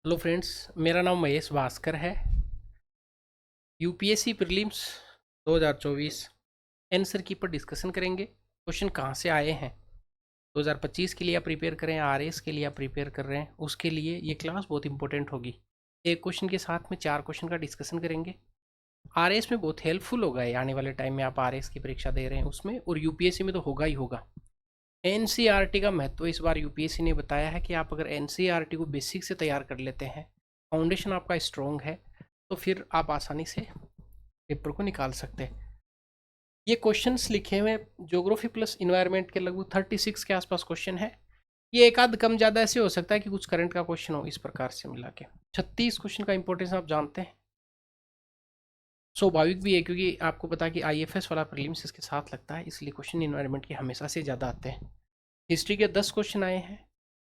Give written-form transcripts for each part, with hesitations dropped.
Hello friends, मेरा नाम महेश भास्कर है। यूपीएससी प्रीलिम्स 2024 आंसर की पर डिस्कशन करेंगे। क्वेश्चन कहाँ से आए हैं, 2025 के लिए आप प्रिपेयर करें, आरएस के लिए आप प्रिपेयर कर रहे हैं, उसके लिए ये क्लास बहुत इंपॉर्टेंट होगी। एक क्वेश्चन के साथ में 4 क्वेश्चन का डिस्कशन करेंगे। आरएस में बहुत हेल्पफुल होगा ये, आने वाले टाइम में आप आरएस की परीक्षा दे रहे हैं उसमें, और यूपीएससी में तो होगा ही होगा। एनसीईआरटी का महत्व इस बार यूपीएससी ने बताया है कि आप अगर एनसीईआरटी को बेसिक से तैयार कर लेते हैं, फाउंडेशन आपका स्ट्रॉन्ग है, तो फिर आप आसानी से पेपर को निकाल सकते हैं। ये क्वेश्चंस लिखे हुए ज्योग्राफी प्लस इन्वायरमेंट के लगभग 36 के आसपास क्वेश्चन है। ये एक आध कम ज़्यादा ऐसे हो सकता है कि कुछ करंट का क्वेश्चन हो, इस प्रकार से मिला के 36 क्वेश्चन का इंपॉर्टेंस आप जानते हैं। स्वाभाविक भी है क्योंकि आपको पता है कि आईएफएस वाला प्रीलिम्स इसके साथ लगता है, इसलिए क्वेश्चन इन्वायरमेंट के हमेशा से ज़्यादा आते हैं। हिस्ट्री के 10 क्वेश्चन आए हैं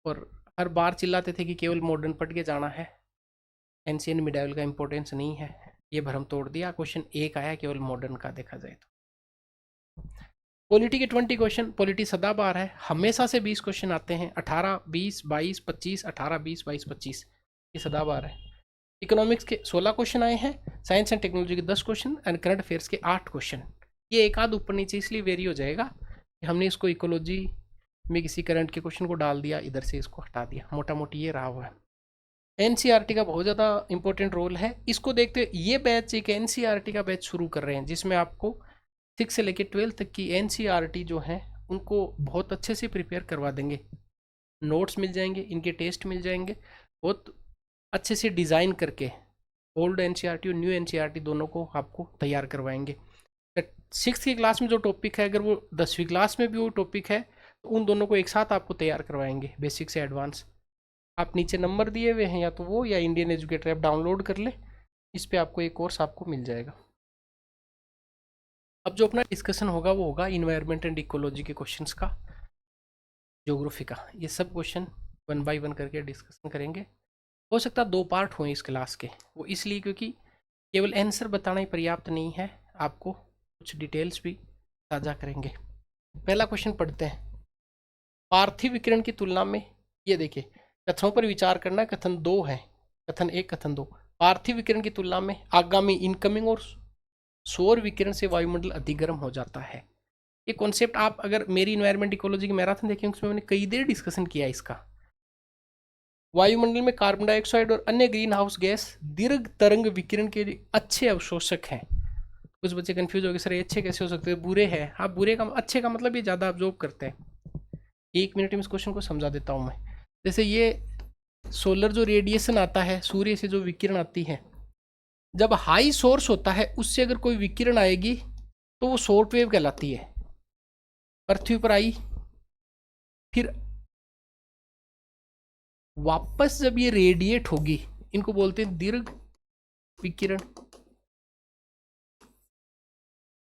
और हर बार चिल्लाते थे कि केवल मॉडर्न पढ़ के जाना है, एंशियंट मिडाइवल का इंपॉर्टेंस नहीं है। ये भ्रम तोड़ दिया, क्वेश्चन एक आया केवल मॉडर्न का देखा जाए तो। पॉलिटी के 20 क्वेश्चन, पॉलिटी सदाबहार है, हमेशा से 20 क्वेश्चन आते हैं, 18 20 22 25, 18 20 22 25, ये सदाबहार है। इकोनॉमिक्स के 16 क्वेश्चन आए हैं, साइंस एंड टेक्नोलॉजी के 10 क्वेश्चन एंड करंट अफेयर्स के 8 क्वेश्चन। ये एक आध ऊपर नीचे इसलिए वेरी हो जाएगा कि हमने इसको इकोलॉजी में किसी करंट के क्वेश्चन को डाल दिया, इधर से इसको हटा दिया, मोटा मोटी ये रहा हुआ है। एनसीईआरटी का बहुत ज़्यादा इंपॉर्टेंट रोल है, इसको देखते हुए ये बैच एक एनसीईआरटी का बैच शुरू कर रहे हैं, जिसमें आपको 6 से लेकर 12 तक की एनसीईआरटी जो है उनको बहुत अच्छे से प्रिपेयर करवा देंगे। नोट्स मिल जाएंगे, इनके टेस्ट मिल जाएंगे, बहुत अच्छे से डिज़ाइन करके ओल्ड एनसीईआरटी और न्यू एनसीईआरटी दोनों को आपको तैयार करवाएंगे। 6th की क्लास में जो टॉपिक है, अगर वो 10वीं क्लास में भी वो टॉपिक है, तो उन दोनों को एक साथ आपको तैयार करवाएंगे, बेसिक से एडवांस। आप नीचे नंबर दिए हुए हैं, या तो वो या इंडियन एजुकेटर ऐप डाउनलोड कर ले, इस पे आपको एक कोर्स आपको मिल जाएगा। अब जो अपना डिस्कशन होगा वो होगा इन्वायरमेंट एंड इकोलॉजी के क्वेश्चंस का, ज्योग्राफी का। ये सब क्वेश्चन 1 बाय 1 करके डिस्कशन करेंगे। हो सकता है 2 पार्ट हों इस क्लास के, वो इसलिए क्योंकि केवल आंसर बताना ही पर्याप्त नहीं है, आपको कुछ डिटेल्स भी साझा करेंगे। पहला क्वेश्चन पढ़ते हैं। पार्थिव विकिरण की तुलना में, ये देखिए कथनों पर विचार करना, कथन 2 है, कथन 1 कथन 2। पार्थिव विकिरण की तुलना में आगामी इनकमिंग और सौर विकिरण से वायुमंडल अधिक गर्म हो जाता है। ये कॉन्सेप्ट आप अगर मेरी इन्वायरमेंट इकोलॉजी की मैराथन देखेंगे, उसमें मैंने कई देर डिस्कशन किया इसका। वायुमंडल में कार्बन डाइऑक्साइड और अन्य ग्रीन हाउस गैस दीर्घ तरंग विकिरण के अच्छे अवशोषक हैं। कुछ बच्चे कंफ्यूज हो गए, सर ये अच्छे कैसे हो सकते हैं, बुरे हैं। हाँ, बुरे का अच्छे का मतलब ये ज़्यादा ऑब्जॉर्व करते हैं। 1 मिनट में इस क्वेश्चन को समझा देता हूँ मैं। जैसे ये सोलर जो रेडिएशन आता है, सूर्य से जो विकिरण आती है, जब हाई सोर्स होता है उससे अगर कोई विकिरण आएगी तो वो शॉर्ट वेव कहलाती है। पृथ्वी पर आई, फिर वापस जब ये रेडिएट होगी, इनको बोलते हैं दीर्घ विकिरण।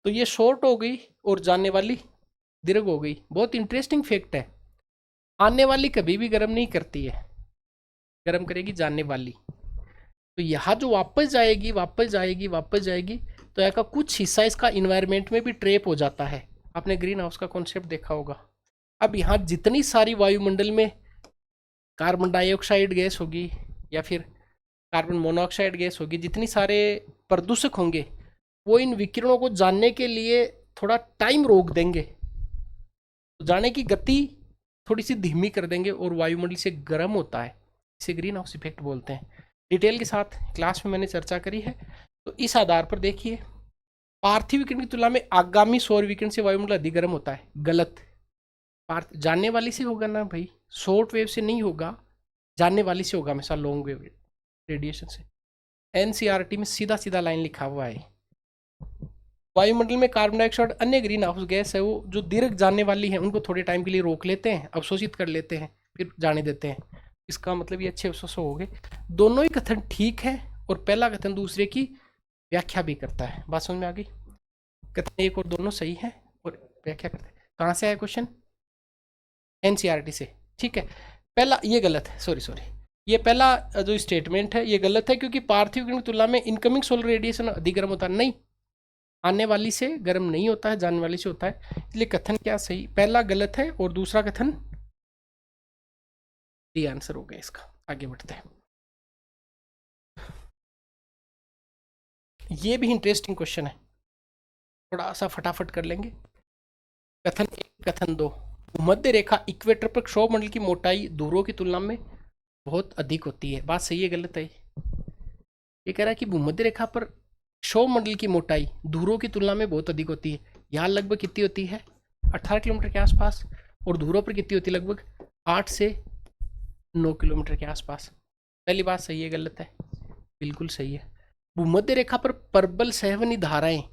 तो ये शॉर्ट हो गई और जाने वाली दीर्घ हो गई। बहुत इंटरेस्टिंग फैक्ट है, आने वाली कभी भी गर्म नहीं करती है, गर्म करेगी जाने वाली। तो यहाँ जो वापस जाएगी वापस जाएगी वापस जाएगी, तो यहाँ का कुछ हिस्सा इसका इन्वायरमेंट में भी ट्रैप हो जाता है। आपने ग्रीन हाउस का कॉन्सेप्ट देखा होगा। अब यहाँ जितनी सारी वायुमंडल में कार्बन डाइऑक्साइड गैस होगी या फिर कार्बन मोनोऑक्साइड गैस होगी, जितनी सारे प्रदूषक होंगे, वो इन विकिरणों को जानने के लिए थोड़ा टाइम रोक देंगे, तो जाने की गति थोड़ी सी धीमी कर देंगे और वायुमंडल से गर्म होता है, इसे ग्रीन हाउस इफेक्ट बोलते हैं। डिटेल के साथ क्लास में मैंने चर्चा करी है। तो इस आधार पर देखिए, पार्थिव विकिरण की तुलना में आगामी सौर विकिरण से वायुमंडल अधिक गर्म होता है, गलत। जानने वाली से होगा ना भाई, शॉर्ट वेव से नहीं होगा, जानने वाली से होगा हमेशा, लॉन्ग वेव रेडिएशन से। एनसीईआरटी में सीधा सीधा लाइन लिखा हुआ है। वायुमंडल में कार्बन डाइऑक्साइड अन्य ग्रीन हाउस गैस है, वो जो दीर्घ जानने वाली है उनको थोड़े टाइम के लिए रोक लेते हैं, अवशोषित कर लेते हैं, फिर जाने देते हैं। इसका मतलब ये अच्छे अवशोष हो गए। दोनों ही कथन ठीक है और पहला कथन दूसरे की व्याख्या भी करता है। बात समझ में आ गई? कथन एक और दोनों सही है और व्याख्या करते हैं। कहाँ से आया क्वेश्चन? एनसीईआरटी से। ठीक है, पहला ये गलत है, सॉरी, ये पहला जो स्टेटमेंट है ये गलत है, क्योंकि पार्थिव विकिरण की तुलना में इनकमिंग सोलर रेडिएशन अधिक गर्म होता है। नहीं, आने वाली से गर्म नहीं होता है, जाने वाली से होता है। इसलिए कथन क्या सही, पहला गलत है और दूसरा कथन डी आंसर हो गया इसका। आगे बढ़ते हैं। ये भी इंटरेस्टिंग क्वेश्चन है, थोड़ा सा फटाफट कर लेंगे। कथन 1, कथन 2, भूमध्य रेखा इक्वेटर पर क्षोभमंडल की मोटाई ध्रुवों की तुलना में बहुत अधिक होती है। बात सही है गलत है? ये कह रहा है कि भूमध्य रेखा पर क्षोभमंडल की मोटाई ध्रुवों की तुलना में बहुत अधिक होती है। यहाँ लगभग कितनी होती है? 18 किलोमीटर के आसपास। और ध्रुवों पर कितनी होती है? लगभग 8 से 9 किलोमीटर के आसपास। पहली बात सही है गलत है? बिल्कुल सही है। भूमध्य रेखा पर प्रबल संवहनी धाराएं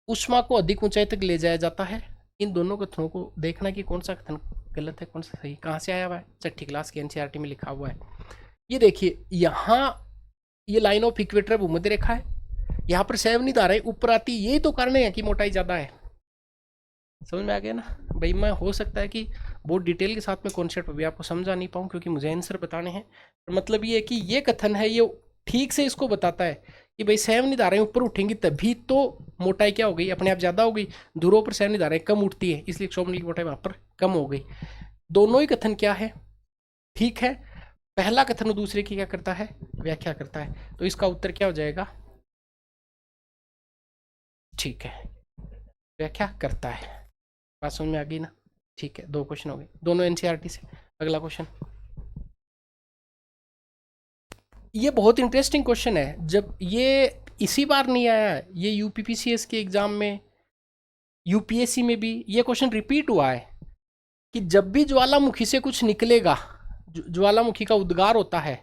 ऊष्मा को अधिक ऊंचाई तक ले जाया जाता है। इन दोनों कथनों को देखना कि कौन सा कथन गलत है, कौन सा सही। कहाँ से आया हुआ है? 6ठी क्लास की एनसीईआरटी में लिखा हुआ है। ये देखिए, यहाँ ये लाइन ऑफ इक्वेटर भूमध्य रेखा है, यहाँ पर संवहनी धाराएं ऊपर आती, यही तो कारण है कि मोटाई ज़्यादा है। समझ में आ गया ना भाई? मैं हो सकता है कि बहुत डिटेल के साथ में कॉन्सेप्ट अभी आपको समझा नहीं पाऊँ, क्योंकि मुझे आंसर बताने हैं। मतलब ये है कि ये कथन है, ये ठीक से इसको बताता है कि भाई संवहनी धाराएं ऊपर उठेंगी तभी तो मोटाई क्या हो गई, अपने आप ज़्यादा हो गई। ध्रुवों पर संवहनी धाराएं कम उठती है, इसलिए क्षोभमंडल की मोटाई वहाँ पर कम हो गई। दोनों ही कथन क्या है? ठीक है। पहला कथन दूसरे की क्या करता है? व्याख्या करता है। तो इसका उत्तर क्या हो जाएगा? ठीक है, व्याख्या करता है। बात समझ में आ गई ना? ठीक है, 2 क्वेश्चन हो गए, दोनों एनसीईआरटी से। अगला क्वेश्चन, ये बहुत इंटरेस्टिंग क्वेश्चन है। जब ये इसी बार नहीं आया है, ये यूपीपीसीएस के एग्जाम में, यूपीएससी में भी ये क्वेश्चन रिपीट हुआ है कि जब भी ज्वालामुखी से कुछ निकलेगा, ज्वालामुखी का उद्गार होता है,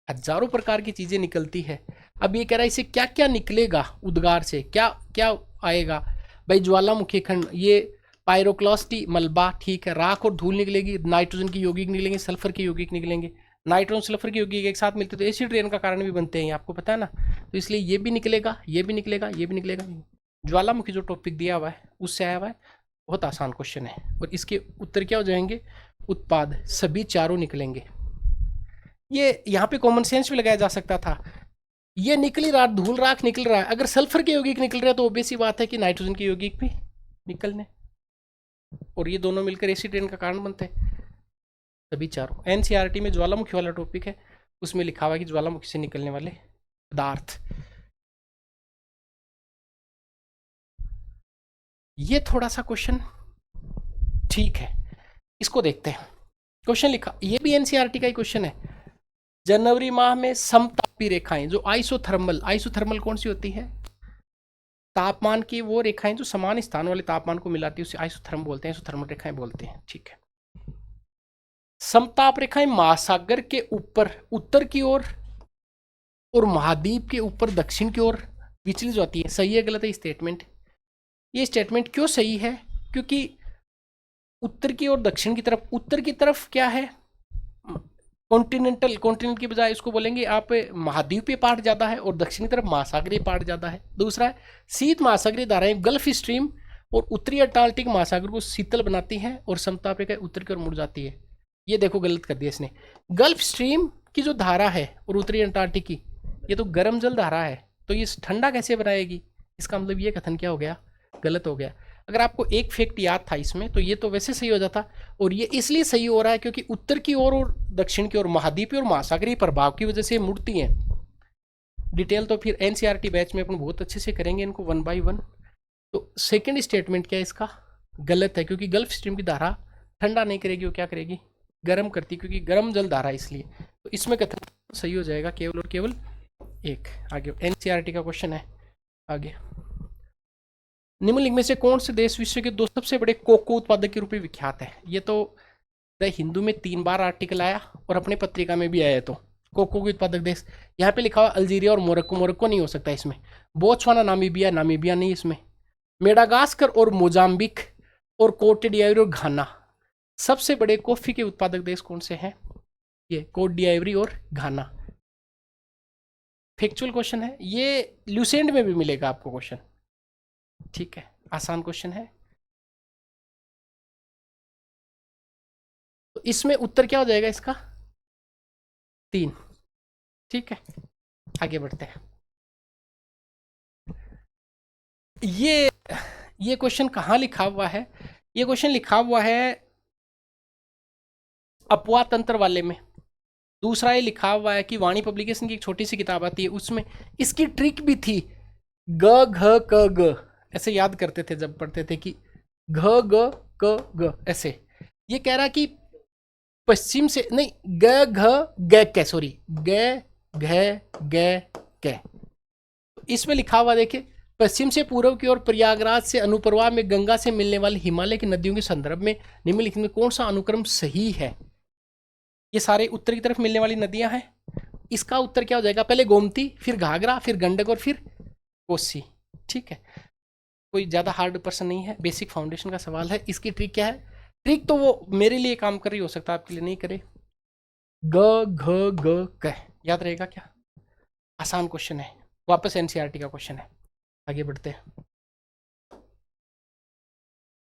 हजारों प्रकार की चीजें निकलती है। अब ये कह रहा है इसे क्या क्या निकलेगा उद्गार से, क्या क्या आएगा भाई? ज्वालामुखी खंड, ये पायरोक्लास्टी मलबा, ठीक है। राख और धूल निकलेगी, नाइट्रोजन की यौगिक निकलेंगे, सल्फर के यौगिक निकलेंगे। नाइट्रोजन सल्फर की यौगिक एक साथ मिलते तो एसिड रेन का कारण भी बनते हैं, आपको पता है ना? तो इसलिए ये भी निकलेगा, ये भी निकलेगा, ये भी निकलेगा। ज्वालामुखी जो टॉपिक दिया हुआ है उससे आया हुआ है। बहुत आसान क्वेश्चन है, और इसके उत्तर क्या हो जाएंगे? उत्पाद, सभी चारों निकलेंगे। ये यहाँ पे कॉमन सेंस भी लगाया जा सकता था। ये निकल ही रहा, धूल राख निकल रहा है, अगर सल्फर के यौगिक निकल रहे हैं तो ऑब्वियस सी बात है कि नाइट्रोजन के यौगिक भी निकलने, और ये दोनों मिलकर एसिड रेन का कारण बनते हैं, सभी चारों। एनसीईआरटी में ज्वालामुखी वाला टॉपिक है, उसमें लिखा हुआ है कि ज्वालामुखी से निकलने वाले पदार्थ। ये थोड़ा सा क्वेश्चन ठीक है, इसको देखते हैं। क्वेश्चन लिखा, ये भी एनसीईआरटी का ही क्वेश्चन है। जनवरी माह में समतापी रेखाएं जो आइसोथर्मल, आइसोथर्मल कौन सी होती है? तापमान की वो रेखाएं जो समान स्थान वाले तापमान को मिलाती है, उसे आइसोथर्म बोलते हैं, आइसोथर्मल रेखाएं बोलते हैं, ठीक है। समताप रेखाएं महासागर के ऊपर उत्तर की ओर और महाद्वीप के ऊपर दक्षिण की ओर विचलित होती है। सही है गलत है स्टेटमेंट? ये स्टेटमेंट क्यों सही है? क्योंकि उत्तर की ओर दक्षिण की तरफ, उत्तर की तरफ क्या है? कॉन्टिनेंटल, कॉन्टिनेंट की बजाय इसको बोलेंगे आप महाद्वीपीय पार्ट ज़्यादा है, और दक्षिणी तरफ महासागरीय पार्ट ज़्यादा है। दूसरा है, शीत महासागरीय धाराएं गल्फ स्ट्रीम और उत्तरी अटलांटिक महासागर को शीतल बनाती हैं, और समताप रेखा उत्तर की ओर मुड़ जाती है। ये देखो गलत कर दिया इसने। गल्फ स्ट्रीम की जो धारा है और उत्तरी अंटार्कटिक की, ये तो गर्म जल धारा है, तो ये ठंडा कैसे बनाएगी? इसका मतलब ये कथन क्या हो गया? गलत हो गया। अगर आपको एक फैक्ट याद था इसमें, तो ये तो वैसे सही हो जाता, और ये इसलिए सही हो रहा है क्योंकि उत्तर की ओर और दक्षिण की ओर महाद्वीपीय और महासागरीय प्रभाव की वजह से मुड़ती हैं। डिटेल तो फिर एनसीईआरटी बैच में अपन बहुत अच्छे से करेंगे इनको 1 बाय 1। तो सेकंड स्टेटमेंट क्या है इसका? गलत है, क्योंकि गल्फ स्ट्रीम की धारा ठंडा नहीं करेगी, वो क्या करेगी? गर्म करती, क्योंकि गर्म जल धारा, इसलिए। तो इसमें कथन सही हो जाएगा केवल और केवल एक। आगे एनसीईआरटी का क्वेश्चन है आगे। निम्नलिखित में से कौन से देश विश्व के 2 सबसे बड़े कोको उत्पादक के रूप में विख्यात है? ये तो द हिंदू में 3 बार आर्टिकल आया, और अपने पत्रिका में भी आया है। तो कोको के उत्पादक देश यहाँ पे लिखा हुआ अल्जीरिया और मोरक्को, मोरक्को नहीं हो सकता इसमें। बोत्सवाना, नामीबिया, नामीबिया नहीं इसमें। मेडागास्कर और मोजाम्बिक और कोट डिआइवरी और घाना। सबसे बड़े कॉफी के उत्पादक देश कौन से हैं? ये कोट डिआइवरी और घाना। फैक्चुअल क्वेश्चन है ये, ल्यूसेंट में भी मिलेगा आपको क्वेश्चन, ठीक है। आसान क्वेश्चन है। तो इसमें उत्तर क्या हो जाएगा इसका? 3, ठीक है। आगे बढ़ते हैं। ये क्वेश्चन कहाँ लिखा हुआ है? ये क्वेश्चन लिखा हुआ है अपवाह तंत्र वाले में। दूसरा ये लिखा हुआ है कि वाणी पब्लिकेशन की एक छोटी सी किताब आती है, उसमें इसकी ट्रिक भी थी, ग घ क ग ऐसे याद करते थे जब पढ़ते थे कि घ ग क ग ऐसे। ये कह रहा कि पश्चिम से नहीं, ग घ ग कै, सॉरी ग घ ग कै। इसमें लिखा हुआ देखिए, पश्चिम से पूर्व की ओर प्रयागराज से अनुप्रवाह में गंगा से मिलने वाली हिमालय की नदियों के संदर्भ में निम्नलिखित में कौन सा अनुक्रम सही है। ये सारे उत्तर की तरफ मिलने वाली नदियां हैं। इसका उत्तर क्या हो जाएगा, पहले गोमती, फिर घाघरा, फिर गंडक और फिर कोसी। ठीक है, कोई ज़्यादा हार्ड प्रश्न नहीं है, बेसिक फाउंडेशन का सवाल है। इसकी ट्रिक क्या है, ट्रिक तो वो मेरे लिए काम कर रही हो सकता है, आपके लिए नहीं करे। ग घ ग क याद रहेगा क्या, आसान क्वेश्चन है, वापस एनसीईआरटी का क्वेश्चन है। आगे बढ़ते हैं,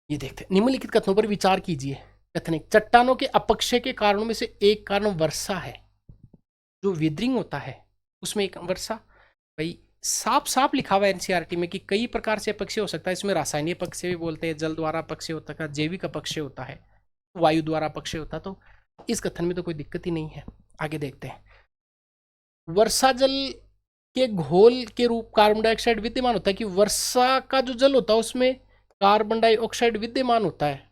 ये देखते हैं, निम्नलिखित कथनों पर विचार कीजिए। कथनिक, चट्टानों के अपक्षय के कारणों में से एक कारण वर्षा है। जो विदरिंग होता है उसमें एक वर्षा, भाई साफ साफ लिखा हुआ है एनसीईआरटी में कि कई प्रकार से अपक्षय हो सकता है। इसमें रासायनिक अपक्षय भी बोलते हैं, जल द्वारा अपक्षय होता है, जैविक अपक्षय होता है, वायु द्वारा अपक्षय होता है। तो इस कथन में तो कोई दिक्कत ही नहीं है। आगे देखते हैं, वर्षा जल के घोल के रूप कार्बन डाइऑक्साइड विद्यमान होता है, कि वर्षा का जो जल होता है उसमें कार्बन डाइऑक्साइड विद्यमान होता है,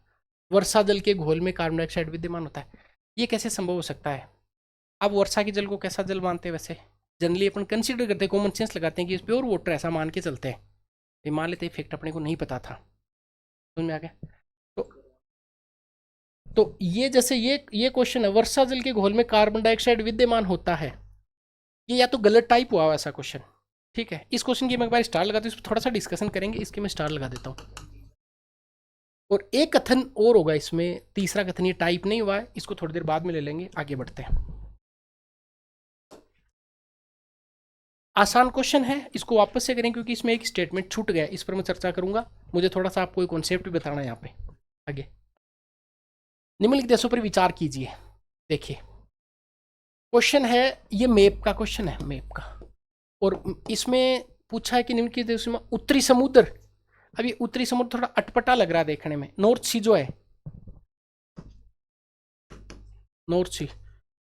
वर्षा जल के घोल में कार्बन डाइऑक्साइड विद्यमान होता है। ये कैसे संभव हो सकता है। अब वर्षा के जल को कैसा जल मानते हैं, वैसे जनरली अपन कंसीडर करते हैं, कॉमन सेंस लगाते हैं कि प्योर वाटर ऐसा मान के चलते हैं। मान लेते इफेक्ट अपने को नहीं पता था, समझ में आ गया। तो ये जैसे ये क्वेश्चन है, वर्षा जल के घोल में कार्बन डाइऑक्साइड विद्यमान होता है, ये या तो गलत टाइप हुआ ऐसा क्वेश्चन। ठीक है, इस क्वेश्चन की मैं एक बार स्टार लगाता हूँ, इस पर थोड़ा सा डिस्कशन करेंगे, इसके मैं स्टार लगा देता हूँ। और एक कथन और होगा इसमें, तीसरा कथन ये टाइप नहीं हुआ है, इसको थोड़ी देर बाद में ले लेंगे। आगे बढ़ते हैं, आसान क्वेश्चन है, इसको वापस से करें क्योंकि इसमें एक स्टेटमेंट छूट गया, इस पर मैं चर्चा करूंगा। मुझे थोड़ा सा आपको एक कॉन्सेप्ट भी बताना है यहाँ पे। आगे, निम्नलिखित देशों पर विचार कीजिए। देखिए क्वेश्चन है, ये मैप का क्वेश्चन है, मैप का, और इसमें पूछा है कि निम्नलिखित देशों में उत्तरी समुद्र, अब ये उत्तरी समुद्र थोड़ा अटपटा लग रहा है देखने में, नॉर्थ सी जो है, नॉर्थ सी,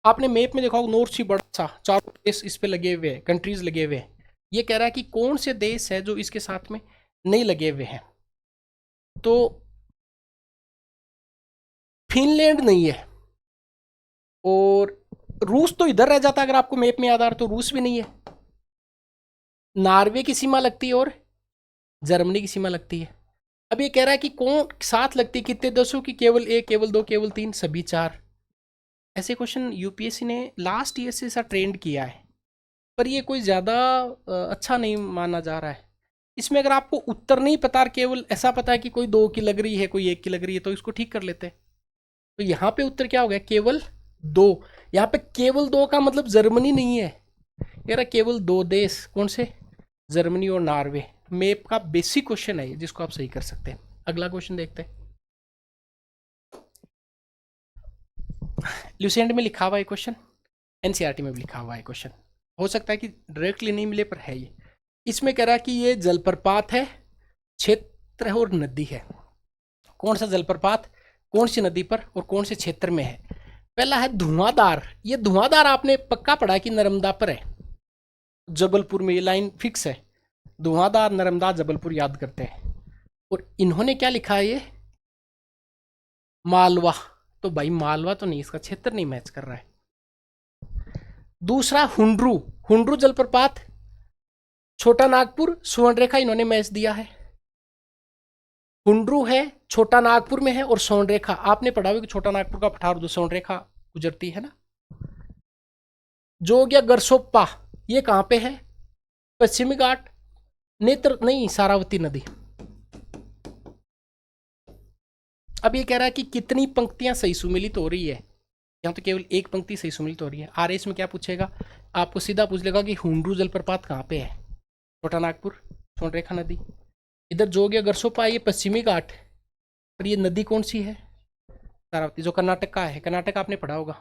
आपने मैप में देखा होगा नॉर्थ सी बड़ा सा, चारों देश इस पे लगे हुए हैं, कंट्रीज लगे हुए हैं। ये कह रहा है कि कौन से देश है जो इसके साथ में नहीं लगे हुए हैं। तो फिनलैंड नहीं है, और रूस तो इधर रह जाता अगर आपको मैप में याद आ रहा, तो रूस भी नहीं है, नॉर्वे की सीमा लगती है और जर्मनी की सीमा लगती है। अब ये कह रहा है कि कौन साथ लगती है, कितने देशों की, केवल एक, केवल दो, केवल तीन, सभी चार। ऐसे क्वेश्चन यूपीएससी ने लास्ट ईयर से ऐसा ट्रेंड किया है, पर ये कोई ज़्यादा अच्छा नहीं माना जा रहा है। इसमें अगर आपको उत्तर नहीं पता, केवल ऐसा पता है कि कोई दो की लग रही है, कोई एक की लग रही है, तो इसको ठीक कर लेते हैं। तो यहाँ पे उत्तर क्या हो गया, केवल दो। यहाँ पे केवल दो का मतलब जर्मनी नहीं है, कह रहा केवल दो देश, कौन से, जर्मनी और नॉर्वे। मैप का बेसिक क्वेश्चन है जिसको आप सही कर सकते हैं। अगला क्वेश्चन देखते हैं, ल्यूसेंट में लिखा हुआ है क्वेश्चन, एनसीईआरटी में भी लिखा हुआ है क्वेश्चन, हो सकता है कि डायरेक्टली नहीं मिले पर है ये। इसमें कह रहा है कि ये जलप्रपात है, क्षेत्र है और नदी है। कौन सा जलप्रपात, कौन सी नदी पर और कौन से क्षेत्र में है। पहला है धुआंधार, ये धुआंधार आपने पक्का पढ़ा कि नर्मदा पर है, जबलपुर में, ये लाइन फिक्स है, धुआंधार नर्मदा जबलपुर याद करते हैं। और इन्होंने क्या लिखा है, ये मालवा, तो भाई मालवा तो नहीं, इसका क्षेत्र नहीं मैच कर रहा है। दूसरा हुंड्रू, हुंड्रू जलप्रपात, छोटा नागपुर, सुवर्णरेखा, इन्होंने मैच दिया है। हुंड्रू है, छोटा नागपुर में है, और स्वर्णरेखा आपने पढ़ा हुआ कि छोटा नागपुर का पठार जो स्वर्णरेखा गुजरती है ना। जो हो गया गरसोप्पा, ये कहां पे है, पश्चिमी घाट, नेत्र नहीं, सारावती नदी। अब ये कह रहा है कि कितनी पंक्तियां सही सुमिलित हो रही है, यहाँ तो केवल एक पंक्ति सही सुमिलित हो रही है। आरएस में क्या पूछेगा, आपको सीधा पूछ लेगा कि हुंड्रू जलप्रपात कहाँ पे है, छोटा नागपुर, स्वर्णरेखा नदी। इधर जो गया गरसोपा, ये पश्चिमी घाट, और ये नदी कौन सी है, सारावती, जो कर्नाटक का है, कर्नाटक आपने पढ़ा होगा।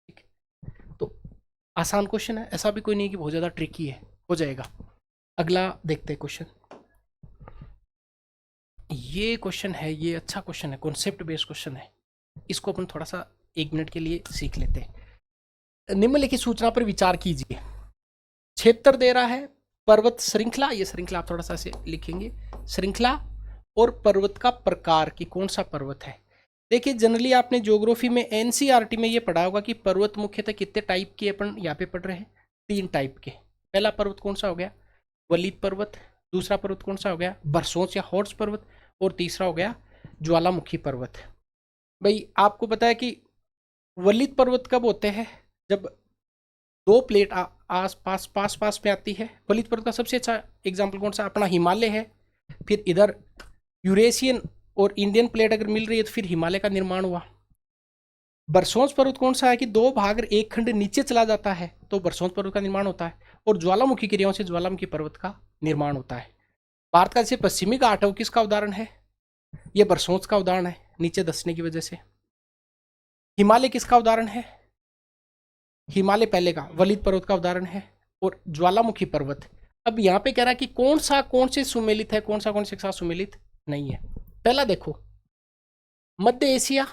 ठीक, तो आसान क्वेश्चन है, ऐसा भी कोई नहीं कि बहुत ज़्यादा ट्रिकी है, हो जाएगा। अगला देखते हैं क्वेश्चन, ये क्वेश्चन है, ये अच्छा क्वेश्चन है, कॉन्सेप्ट बेस्ड क्वेश्चन है, इसको अपन थोड़ा सा 1 मिनट के लिए सीख लेते हैं। निम्नलिखित सूचना पर विचार कीजिए। क्षेत्र दे रहा है, पर्वत श्रृंखला, ये श्रृंखला आप थोड़ा सा से लिखेंगे, श्रृंखला और पर्वत का प्रकार की कौन सा पर्वत है। देखिए जनरली आपने ज्योग्राफी में एनसीईआरटी में ये पढ़ा होगा कि पर्वत मुख्यतः कितने टाइप के अपन यहाँ पे पढ़ रहे हैं, 3 टाइप के। पहला पर्वत कौन सा हो गया, वलीत पर्वत। दूसरा पर्वत कौन सा हो गया, बरसोच या हॉर्स पर्वत। और तीसरा हो गया ज्वालामुखी पर्वत। भाई आपको पता है कि वलीत पर्वत कब होते हैं, जब 2 प्लेट आस पास पास पास में आती है। वलीत पर्वत का सबसे अच्छा एग्जाम्पल कौन सा, अपना हिमालय है, फिर इधर यूरेशियन और इंडियन प्लेट अगर मिल रही है तो फिर हिमालय का निर्माण हुआ। बरसोच पर्वत कौन सा है कि 2 भाग अगर एक खंड नीचे चला जाता है तो बरसोच पर्वत का निर्माण होता है। और ज्वालामुखी क्रियाओं से ज्वालामुखी पर्वत का निर्माण होता है। भारत का जैसे पश्चिमी घाट है वो किसका उदाहरण है, ये बरसोच का उदाहरण है, नीचे धंसने की वजह से। हिमालय किसका उदाहरण है, हिमालय पहले का वलीत पर्वत का उदाहरण है। और ज्वालामुखी पर्वत, अब यहाँ पे कह रहा है कि कौन से सुमेलित है, कौन से के साथ सुमेलित नहीं है। पहला देखो, मध्य एशिया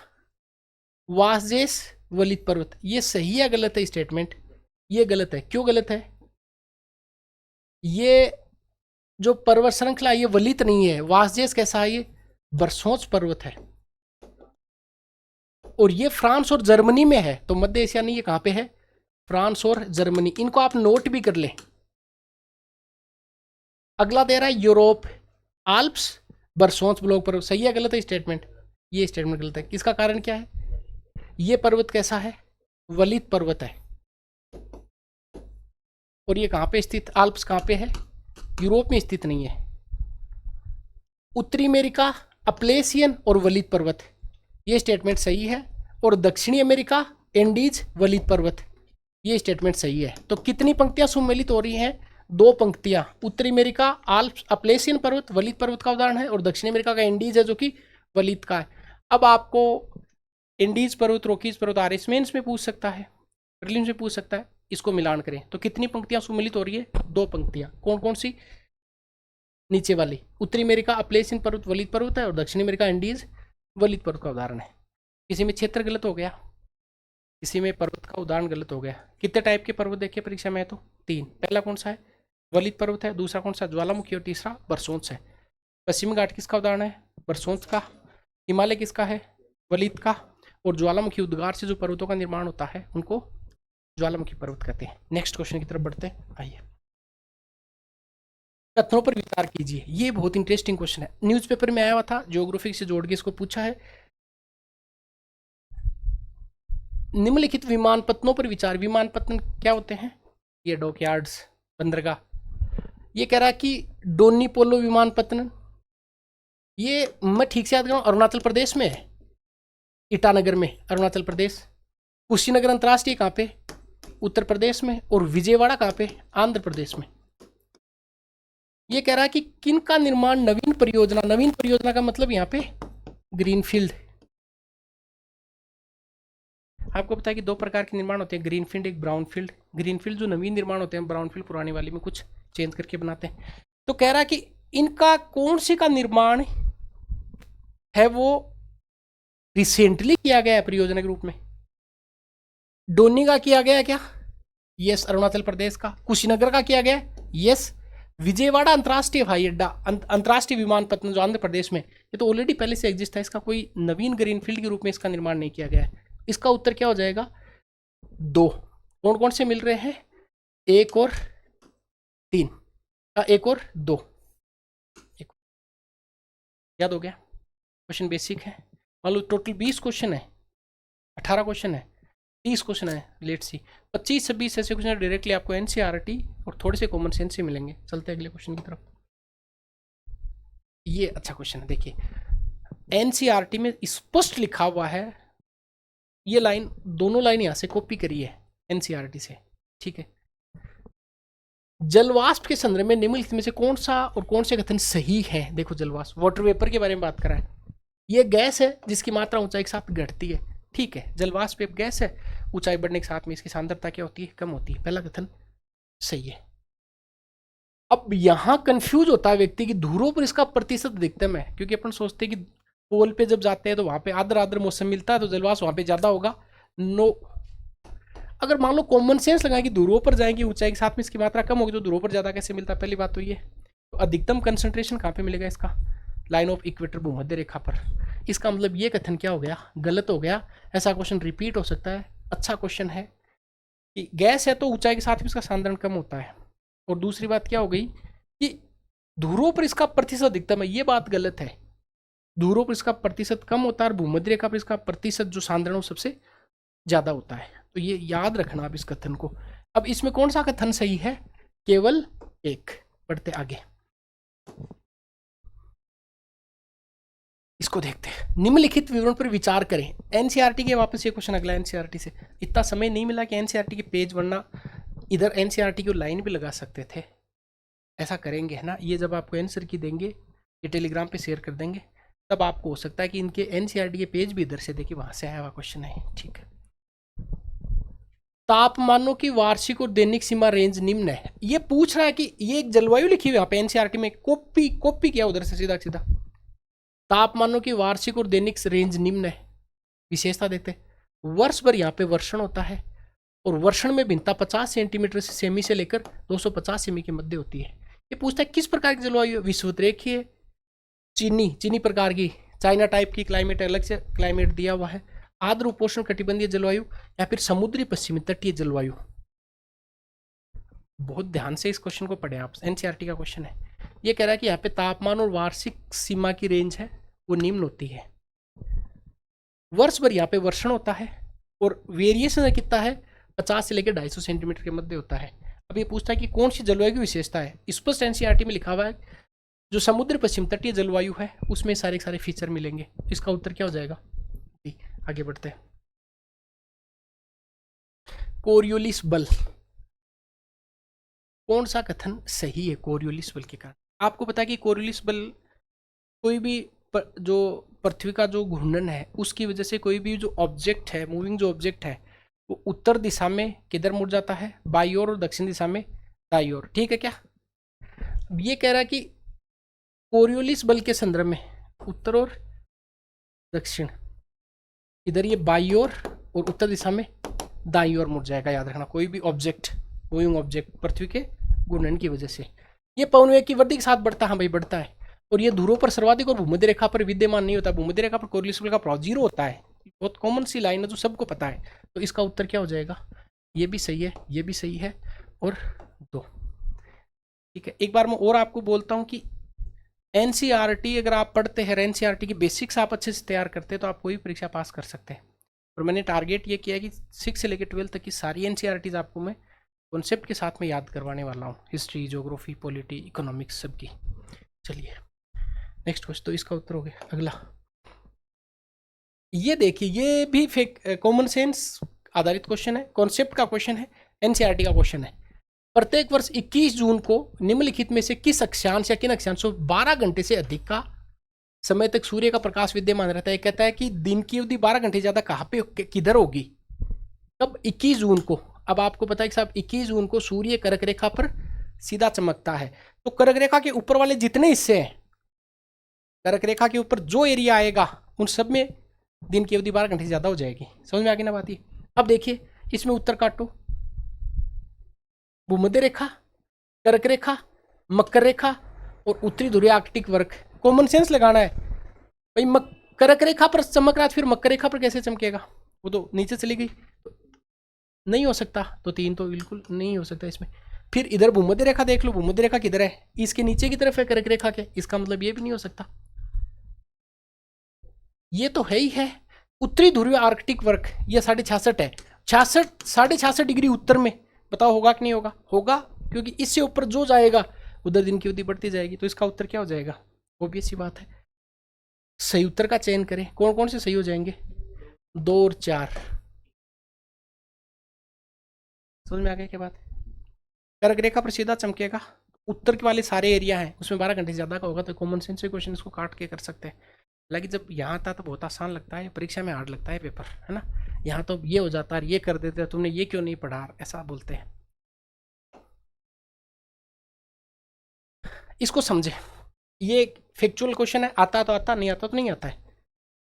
वासजेस वलीत पर्वत, ये सही है गलत है स्टेटमेंट, ये गलत है। क्यों गलत है, ये जो पर्वत श्रृंखला ये वलित नहीं है। वासजेस कैसा है, ये बरसोच पर्वत है और ये फ्रांस और जर्मनी में है। तो मध्य एशिया नहीं, ये कहां पे है, फ्रांस और जर्मनी। इनको आप नोट भी कर लें। अगला दे रहा है यूरोप आल्प्स बरसोच ब्लॉक पर्वत, सही है गलत है स्टेटमेंट, ये स्टेटमेंट गलत है। इसका कारण क्या है, ये पर्वत कैसा है, वलित पर्वत है। और ये कहां पे स्थित, आल्प्स कहां पे है, यूरोप में स्थित नहीं है। उत्तरी अमेरिका अप्लेसियन और वलित पर्वत, ये स्टेटमेंट सही है। और दक्षिणी अमेरिका एंडीज वलित पर्वत, ये स्टेटमेंट सही है। तो कितनी पंक्तियां सुमेलित हो रही हैं, 2 पंक्तियां। उत्तरी अमेरिका आल्प्स अप्लेसियन पर्वत वलित पर्वत का उदाहरण है, और दक्षिणी अमेरिका का एंडीज है जो कि वलित का है। अब आपको एंडीज पर्वत, रोकीज पर्वत आरएसमेंस में पूछ सकता है, प्रीलिम्स में पूछ सकता है, इसको मिलान करें तो कितनी पंक्तियां सुमेलित हो रही है, 2 पंक्तियां। कौन कौन सी, नीचे वाली उत्तरी अमेरिका अप्लेसियन पर्वत वलित पर्वत है, और दक्षिणी अमेरिका एंडीज वलित पर्वत का उदाहरण है। किसी में क्षेत्र गलत हो गया, किसी में पर्वत का उदाहरण गलत हो गया। कितने टाइप के पर्वत देखे परीक्षा में, तो 3। पहला कौन सा है, वलित पर्वत है। दूसरा कौन सा, ज्वालामुखी। और तीसरा बरसोच है। पश्चिमी घाट किसका उदाहरण है, बरसोच का। हिमालय किसका है, वलित का। और ज्वालामुखी उद्गार से जो पर्वतों का निर्माण होता है उनको ज्वालामुखी पर्वत कहते हैं। नेक्स्ट क्वेश्चन की तरफ बढ़ते हैं, आइए। कथनों पर विचार कीजिए, ये बहुत इंटरेस्टिंग क्वेश्चन है, न्यूज़पेपर में आया हुआ था, ज्योग्राफी से जोड़ के इसको पूछा है। निम्नलिखित विमानपत्तनों पर विचार, विमानपत्तन क्या होते हैं, ये डॉकयार्ड्स, बंदरगाह। ये कह रहा है कि डोनी पोलो विमानपत्तन, ये मैं ठीक से याद करूँ अरुणाचल प्रदेश में है, ईटानगर में, अरुणाचल प्रदेश। कुशीनगर अंतर्राष्ट्रीय कहाँ पे, उत्तर प्रदेश में। और विजयवाड़ा कहाँ पे, आंध्र प्रदेश में। ये कह रहा है कि किन का निर्माण नवीन परियोजना, नवीन परियोजना का मतलब यहाँ पे ग्रीनफील्ड। आपको पता है कि 2 प्रकार के निर्माण होते हैं, ग्रीनफील्ड एक ब्राउनफील्ड। ग्रीनफील्ड जो नवीन निर्माण होते हैं, ब्राउनफील्ड पुरानी वाली में कुछ चेंज करके बनाते हैं। तो कह रहा है कि इनका कौन से का निर्माण है वो रिसेंटली किया गया है परियोजना के रूप में। डोनी का किया गया है क्या, यस। अरुणाचल प्रदेश का। कुशीनगर का किया गया, यस। विजयवाड़ा अंतर्राष्ट्रीय हवाई अड्डा, अंतर्राष्ट्रीय विमानपत्तन जो आंध्र प्रदेश में, ये तो ऑलरेडी पहले से एग्जिस्ट है, इसका कोई नवीन ग्रीनफील्ड के रूप में इसका निर्माण नहीं किया गया है। इसका उत्तर क्या हो जाएगा, 2। कौन कौन से मिल रहे हैं, 1 और 3, 1 और 2। याद हो गया, क्वेश्चन बेसिक है। मान लो टोटल 20 क्वेश्चन है, 18 क्वेश्चन है, 30 क्वेश्चन है, लेट सी 25-26 ऐसे क्वेश्चन डायरेक्टली आपको एनसीईआरटी और थोड़े से कॉमन सेंस से मिलेंगे। चलते हैं अगले क्वेश्चन की तरफ। ये अच्छा क्वेश्चन है, देखिए एनसीईआरटी में स्पष्ट लिखा हुआ है, ये लाइन, दोनों लाइन यहां से कॉपी करी है एनसीईआरटी से, ठीक है। जलवाष्प के संदर्भ में निम्नलिखित में से कौन सा और कौन से कथन सही है। देखो जलवाष्प, वाटर वेपर के बारे में बात करा है, ये गैस है जिसकी मात्रा ऊंचाई के साथ घटती है, ठीक है। जलवाष्प एक गैस है, ऊंचाई बढ़ने के साथ में इसकी सांद्रता क्या होती है, कम होती है। पहला कथन सही है। अब यहां कंफ्यूज होता है व्यक्ति कि धुरों पर इसका प्रतिशत अधिकतम है, क्योंकि अपन सोचते हैं कि पोल पे जब जाते हैं तो वहां पे आर्द्र आर्द्र मौसम मिलता है तो जलवाष्प वहां पे ज्यादा होगा। नो, अगर मान लो कॉमन सेंस लगाएं कि ध्रुवों पर जाएंगे, ऊंचाई के साथ में इसकी मात्रा कम होगी, तो ध्रुवों पर ज़्यादा कैसे मिलता है? पहली बात तो ये। तो अधिकतम कंसंट्रेशन कहाँ पे मिलेगा इसका? लाइन ऑफ इक्वेटर, भूमध्य रेखा पर। इसका मतलब ये कथन क्या हो गया? गलत हो गया। ऐसा क्वेश्चन रिपीट हो सकता है। अच्छा क्वेश्चन है कि गैस है तो ऊंचाई के साथ में इसका सांद्रण कम होता है। और दूसरी बात क्या हो गई कि ध्रुवों पर इसका प्रतिशत अधिकतम है, ये बात गलत है। ध्रुवों पर इसका प्रतिशत कम होता है और भूमध्य रेखा पर इसका प्रतिशत जो सांद्रण हो सबसे ज्यादा होता है। तो ये याद रखना आप इस कथन को। अब इसमें कौन सा कथन सही है? केवल एक। बढ़ते आगे, इसको देखते हैं। निम्नलिखित विवरण पर विचार करें। एनसीईआरटी के वापस ये क्वेश्चन अगला एनसीईआरटी से। इतना समय नहीं मिला कि एनसीईआरटी के पेज, वरना इधर एनसीईआरटी की लाइन भी लगा सकते थे। ऐसा करेंगे है ना, ये जब आपको आंसर की देंगे, ये टेलीग्राम पे शेयर कर देंगे, तब आपको हो सकता है कि इनके एनसीईआरटी के पेज भी इधर से देखिए, वहां से आया हुआ क्वेश्चन है। ठीक है। तापमानों की वार्षिक और दैनिक सीमा रेंज निम्न है। ये पूछ रहा है कि ये एक जलवायु लिखी हुई यहाँ पे एनसीईआरटी में, कॉपी किया उधर से सीधा सीधा। तापमानों की वार्षिक और दैनिक रेंज निम्न है। विशेषता देते, वर्ष भर यहाँ पे वर्षण होता है और वर्षण में भिन्नता 50 सेंटीमीटर से सेमी से लेकर 250 सेमी के मध्य होती है। ये पूछता है किस प्रकार की जलवायु? विषुवतरेखीय, चीनी प्रकार की, चाइना टाइप की क्लाइमेट, अलग से क्लाइमेट दिया हुआ है, आर्द्र उपोष्ण कटिबंधीय जलवायु, या फिर समुद्री पश्चिमी तटीय जलवायु। बहुत ध्यान से इस क्वेश्चन को पढ़ें आप, एनसीईआरटी का क्वेश्चन है। ये कह रहा है कि यहाँ पे तापमान और वार्षिक सीमा की रेंज है वो निम्न होती है। वर्ष भर यहाँ पे वर्षण होता है और वेरिएशन कितना है? 50 से लेकर 250 सेंटीमीटर के मध्य होता है। अब ये पूछता है कि कौन सी जलवायु की विशेषता है? स्पष्ट एनसीईआरटी में लिखा हुआ है जो समुद्र पश्चिम तटीय जलवायु है उसमें सारे फीचर मिलेंगे। इसका उत्तर क्या हो जाएगा? आगे बढ़ते हैं। कोरियोलिस बल, कौन सा कथन सही है कोरियोलिस बल के कारण? आपको पता है कि कोरियोलिस बल कोई भी जो पृथ्वी का जो घूर्णन है उसकी वजह से कोई भी जो ऑब्जेक्ट है, मूविंग जो ऑब्जेक्ट है, वो उत्तर दिशा में किधर मुड़ जाता है? बाई ओर, और दक्षिण दिशा में दाई ओर। ठीक है क्या? ये कह रहा है कि कोरियोलिस बल के संदर्भ में उत्तर और दक्षिण, इधर ये बाई ओर और उत्तर दिशा में दाई ओर मुड़ जाएगा। याद रखना, कोई भी ऑब्जेक्ट, मूविंग ऑब्जेक्ट पृथ्वी के घूर्णन की वजह से। ये पवन वेग की वृद्धि के साथ बढ़ता है, हाँ भाई बढ़ता है। और ये ध्रुवों पर सर्वाधिक और भूमध्य रेखा पर विद्यमान नहीं होता। भूमध्य रेखा पर कोरियोलिस बल का प्रभाव 0 होता है। बहुत कॉमन सी लाइन है जो सबको पता है। तो इसका उत्तर क्या हो जाएगा? ये भी सही है, ये भी सही है, और 2। ठीक है। एक बार मैं और आपको बोलता हूँ कि एनसीईआरटी अगर आप पढ़ते हैं, एनसीईआरटी की बेसिक्स आप अच्छे से तैयार करते हैं तो आप कोई परीक्षा पास कर सकते हैं। और मैंने टारगेट ये किया है कि 6 से लेकर 12 तक की सारी एनसीईआरटीज आपको मैं कॉन्सेप्ट के साथ में याद करवाने वाला हूँ। हिस्ट्री, ज्योग्राफी, पॉलिटी, इकोनॉमिक्स सबकी। चलिए नेक्स्ट क्वेश्चन, तो इसका उत्तर हो गया। अगला ये देखिए, ये भी फेक कॉमन सेंस आधारित क्वेश्चन है, कॉन्सेप्ट का क्वेश्चन है, एनसीईआरटी का क्वेश्चन है। प्रत्येक वर्ष 21 जून को निम्नलिखित में से किस अक्षांश या किन अक्षांशों 12 घंटे से अधिक का समय तक सूर्य का प्रकाश विद्यमान रहता है? कहता है कि दिन की अवधि 12 घंटे ज्यादा कहाँ पे किधर होगी? कब? 21 जून को। अब आपको पता है कि साहब 21 जून को सूर्य कर्क रेखा पर सीधा चमकता है। तो कर्क रेखा के ऊपर वाले जितने हिस्से हैं, कर्क रेखा के ऊपर जो एरिया आएगा उन सब में दिन की अवधि 12 घंटे से ज्यादा हो जाएगी। समझ में आ गई ना बात? अब देखिए इसमें उत्तर काटो। भूमध्य रेखा, कर्क रेखा, मकर रेखा और उत्तरी ध्रुवीय आर्कटिक वर्ग। कॉमन सेंस लगाना है भाई। कर्क रेखा पर चमक रहा, फिर मकर रेखा पर कैसे चमकेगा? वो तो नीचे चली गई, नहीं हो सकता। तो 3 तो बिल्कुल नहीं हो सकता इसमें। फिर इधर भूमध्य रेखा देख लो, भूमध्य रेखा किधर है? इसके नीचे की तरफ है कर्क रेखा के, इसका मतलब ये भी नहीं हो सकता। ये तो है ही है। उत्तरी ध्रुवीय आर्कटिक वर्ग ये 66.5 है। 66 डिग्री उत्तर में, बताओ होगा कि नहीं होगा? होगा, क्योंकि इससे ऊपर जो जाएगा उधर दिन की अवधि बढ़ती जाएगी। तो इसका उत्तर क्या हो जाएगा? ऑब्वियस सी बात है। सही उत्तर का चयन करें। कौन कौन से सही हो जाएंगे? 2 और 4। समझ में आ गया क्या बात? कर्क रेखा पर सीधा चमकेगा, उत्तर के वाले सारे एरिया हैं उसमें 12 घंटे से ज्यादा का होगा। तो कॉमन सेंस क्वेश्चन इसको काट के कर सकते हैं। लेकिन जब यहाँ आता तो बहुत आसान लगता है, परीक्षा में हार्ड लगता है पेपर, है ना? यहाँ तो ये हो जाता है, ये कर देते हैं, तुमने ये क्यों नहीं पढ़ा, ऐसा बोलते हैं। इसको समझे, ये फैक्चुअल क्वेश्चन है। आता तो आता, नहीं आता तो नहीं आता है।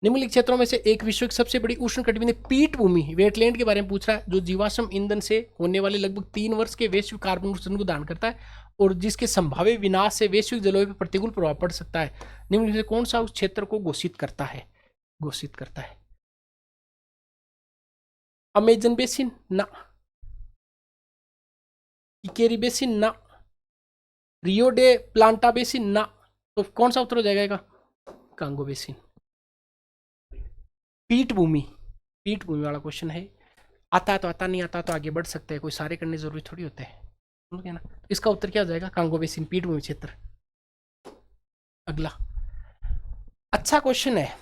निम्नलिखित क्षेत्रों में से एक विश्व की सबसे बड़ी उष्णकटिबंधीय पीठभूमि वेटलैंड के बारे में पूछ रहा है, जो जीवाश्म ईंधन से होने वाले लगभग 3 वर्ष के वैश्विक कार्बन उत्सर्जन को धारण करता है और जिसके संभावित विनाश से वैश्विक जलवायु पर प्रतिकूल प्रभाव पड़ सकता है। निम्नलिखित में से कौन सा उस क्षेत्र को घोषित करता है? अमेजन बेसिन ना, इकेरी बेसिन ना, रियो डे प्लांटा बेसिन ना। तो कौन सा उत्तर हो जाएगा? Congo basin. पीठभूमि वाला क्वेश्चन है। आता है तो आता, नहीं आता तो आगे बढ़ सकते हैं, कोई सारे करने जरूरी थोड़ी होते हैं, समझ गए ना। इसका उत्तर क्या हो जाएगा? कांगो बेसिन, पीठभूमि क्षेत्र। अगला अच्छा क्वेश्चन है,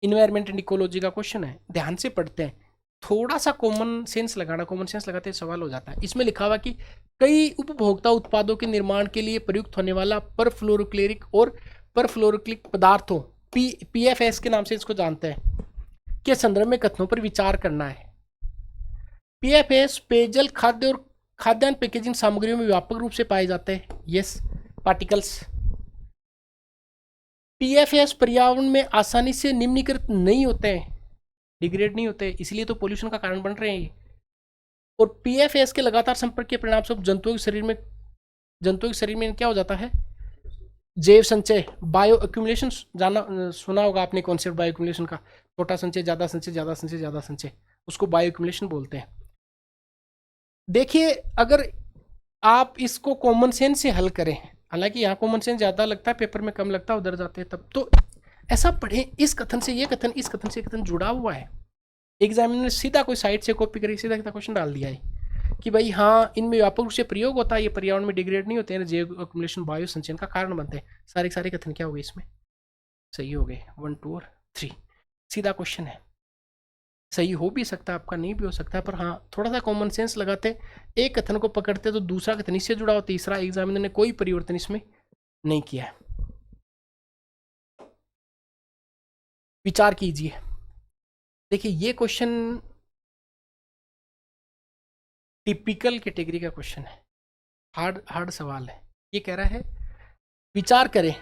इन्वायरमेंट एंड इकोलॉजी का क्वेश्चन है, ध्यान से पढ़ते हैं। थोड़ा सा कॉमन सेंस लगाते सवाल हो जाता है। इसमें लिखा हुआ कि कई उपभोक्ता उत्पादों के निर्माण के लिए प्रयुक्त होने वाला परफ्लोरोक्लेरिक और परफ्लोरोक्लिक पदार्थों PFS के नाम से इसको जानते हैं के संदर्भ में कथनों पर विचार करना है। PFS पेयजल, खाद्य और खाद्यान्न पैकेजिंग सामग्रियों में व्यापक रूप से पाए जाते हैं। Yes, particles. PFS पर्यावरण में आसानी से निम्नीकृत नहीं होते हैं, डिग्रेड नहीं होते, इसलिए तो पोल्यूशन का कारण बन रहे हैं ये। और PFS के लगातार संपर्क के परिणाम स्वरूप जंतुओं के शरीर में क्या हो जाता है? जैव संचय, बायो एक्यूमुलेशन। सुना होगा आपने कॉन्सेप्ट बायो एक्यूमुलेशन का, छोटा संचय, ज्यादा संचय, ज्यादा संचय, ज्यादा संचय, उसको बायो एक्यूमुलेशन बोलते हैं। देखिए, अगर आप इसको कॉमन सेंस से हल करें, हालांकि यहाँ कॉमन सेंस ज्यादा लगता है, पेपर में कम लगता है, उधर जाते हैं तब तो ऐसा पढ़े, इस कथन से ये कथन, इस कथन से ये कथन जुड़ा हुआ है। एग्जामिनर ने सीधा कोई साइट से कॉपी करी, सीधा क्वेश्चन डाल दिया है कि भाई हाँ, इनमें व्यापक रूप से प्रयोग होता है, ये पर्यावरण में डिग्रेड नहीं होते हैं, जैव एक्युमुलेशन बायो संचयन का कारण बनते हैं। सारे कथन क्या हो गए इसमें? सही हो गए, 1, 2 और 3। सीधा क्वेश्चन है, सही हो भी सकता है आपका, नहीं भी हो सकता है, पर हाँ थोड़ा सा कॉमन सेंस लगाते, एक कथन को पकड़ते तो दूसरा कथन इससे जुड़ा हो, तीसरा एग्जामिनर ने कोई परिवर्तन इसमें नहीं किया है। विचार कीजिए। देखिए, ये क्वेश्चन टिपिकल कैटेगरी का क्वेश्चन है, हार्ड सवाल है। ये कह रहा है विचार करें,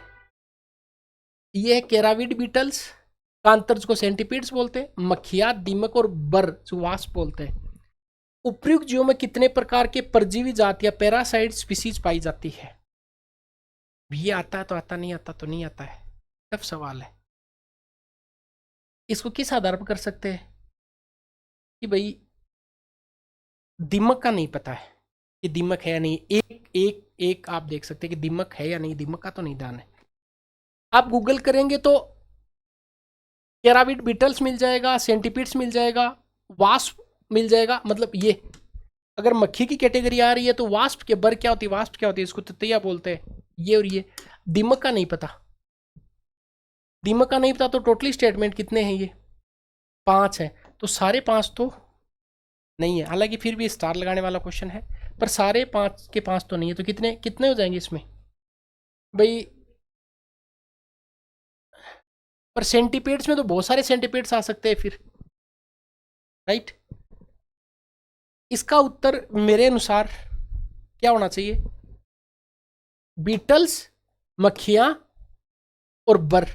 ये है केराविड बीटल्स, कांतर्स को सेंटीपीड्स बोलते हैं, मक्खिया, दीमक और बर जो वास्प बोलते हैं। उपयुक्त जीवों में कितने प्रकार के परजीवी जातियां पैरासाइट स्पीसीज पाई जाती है? ये आता है तो आता, नहीं आता तो नहीं आता है, टफ सवाल है। इसको किस आधार पर कर सकते हैं कि भाई दीमक का नहीं पता है कि दीमक है या नहीं, एक आप देख सकते हैं कि दीमक है या नहीं, दीमक का तो नहीं ध्यान है। आप गूगल करेंगे तो केराविड बीटल्स मिल जाएगा, सेंटीपीड्स मिल जाएगा, वास्प मिल जाएगा। मतलब ये अगर मक्खी की कैटेगरी आ रही है तो वास्प के बर क्या होती है, वास्प क्या होती है, इसको तितैया बोलते हैं, ये और ये। दीमक का नहीं पता, दीमक का नहीं पता तो टोटली स्टेटमेंट कितने हैं? ये 5 है, तो सारे 5 तो नहीं है, हालांकि फिर भी स्टार लगाने वाला क्वेश्चन है, पर सारे 5 के 5 तो नहीं है, तो कितने कितने हो जाएंगे इसमें भाई? पर सेंटीपीड्स में तो बहुत सारे सेंटीपीड्स आ सकते हैं फिर, राइट। इसका उत्तर मेरे अनुसार क्या होना चाहिए? बीटल्स, मक्खियां और बर।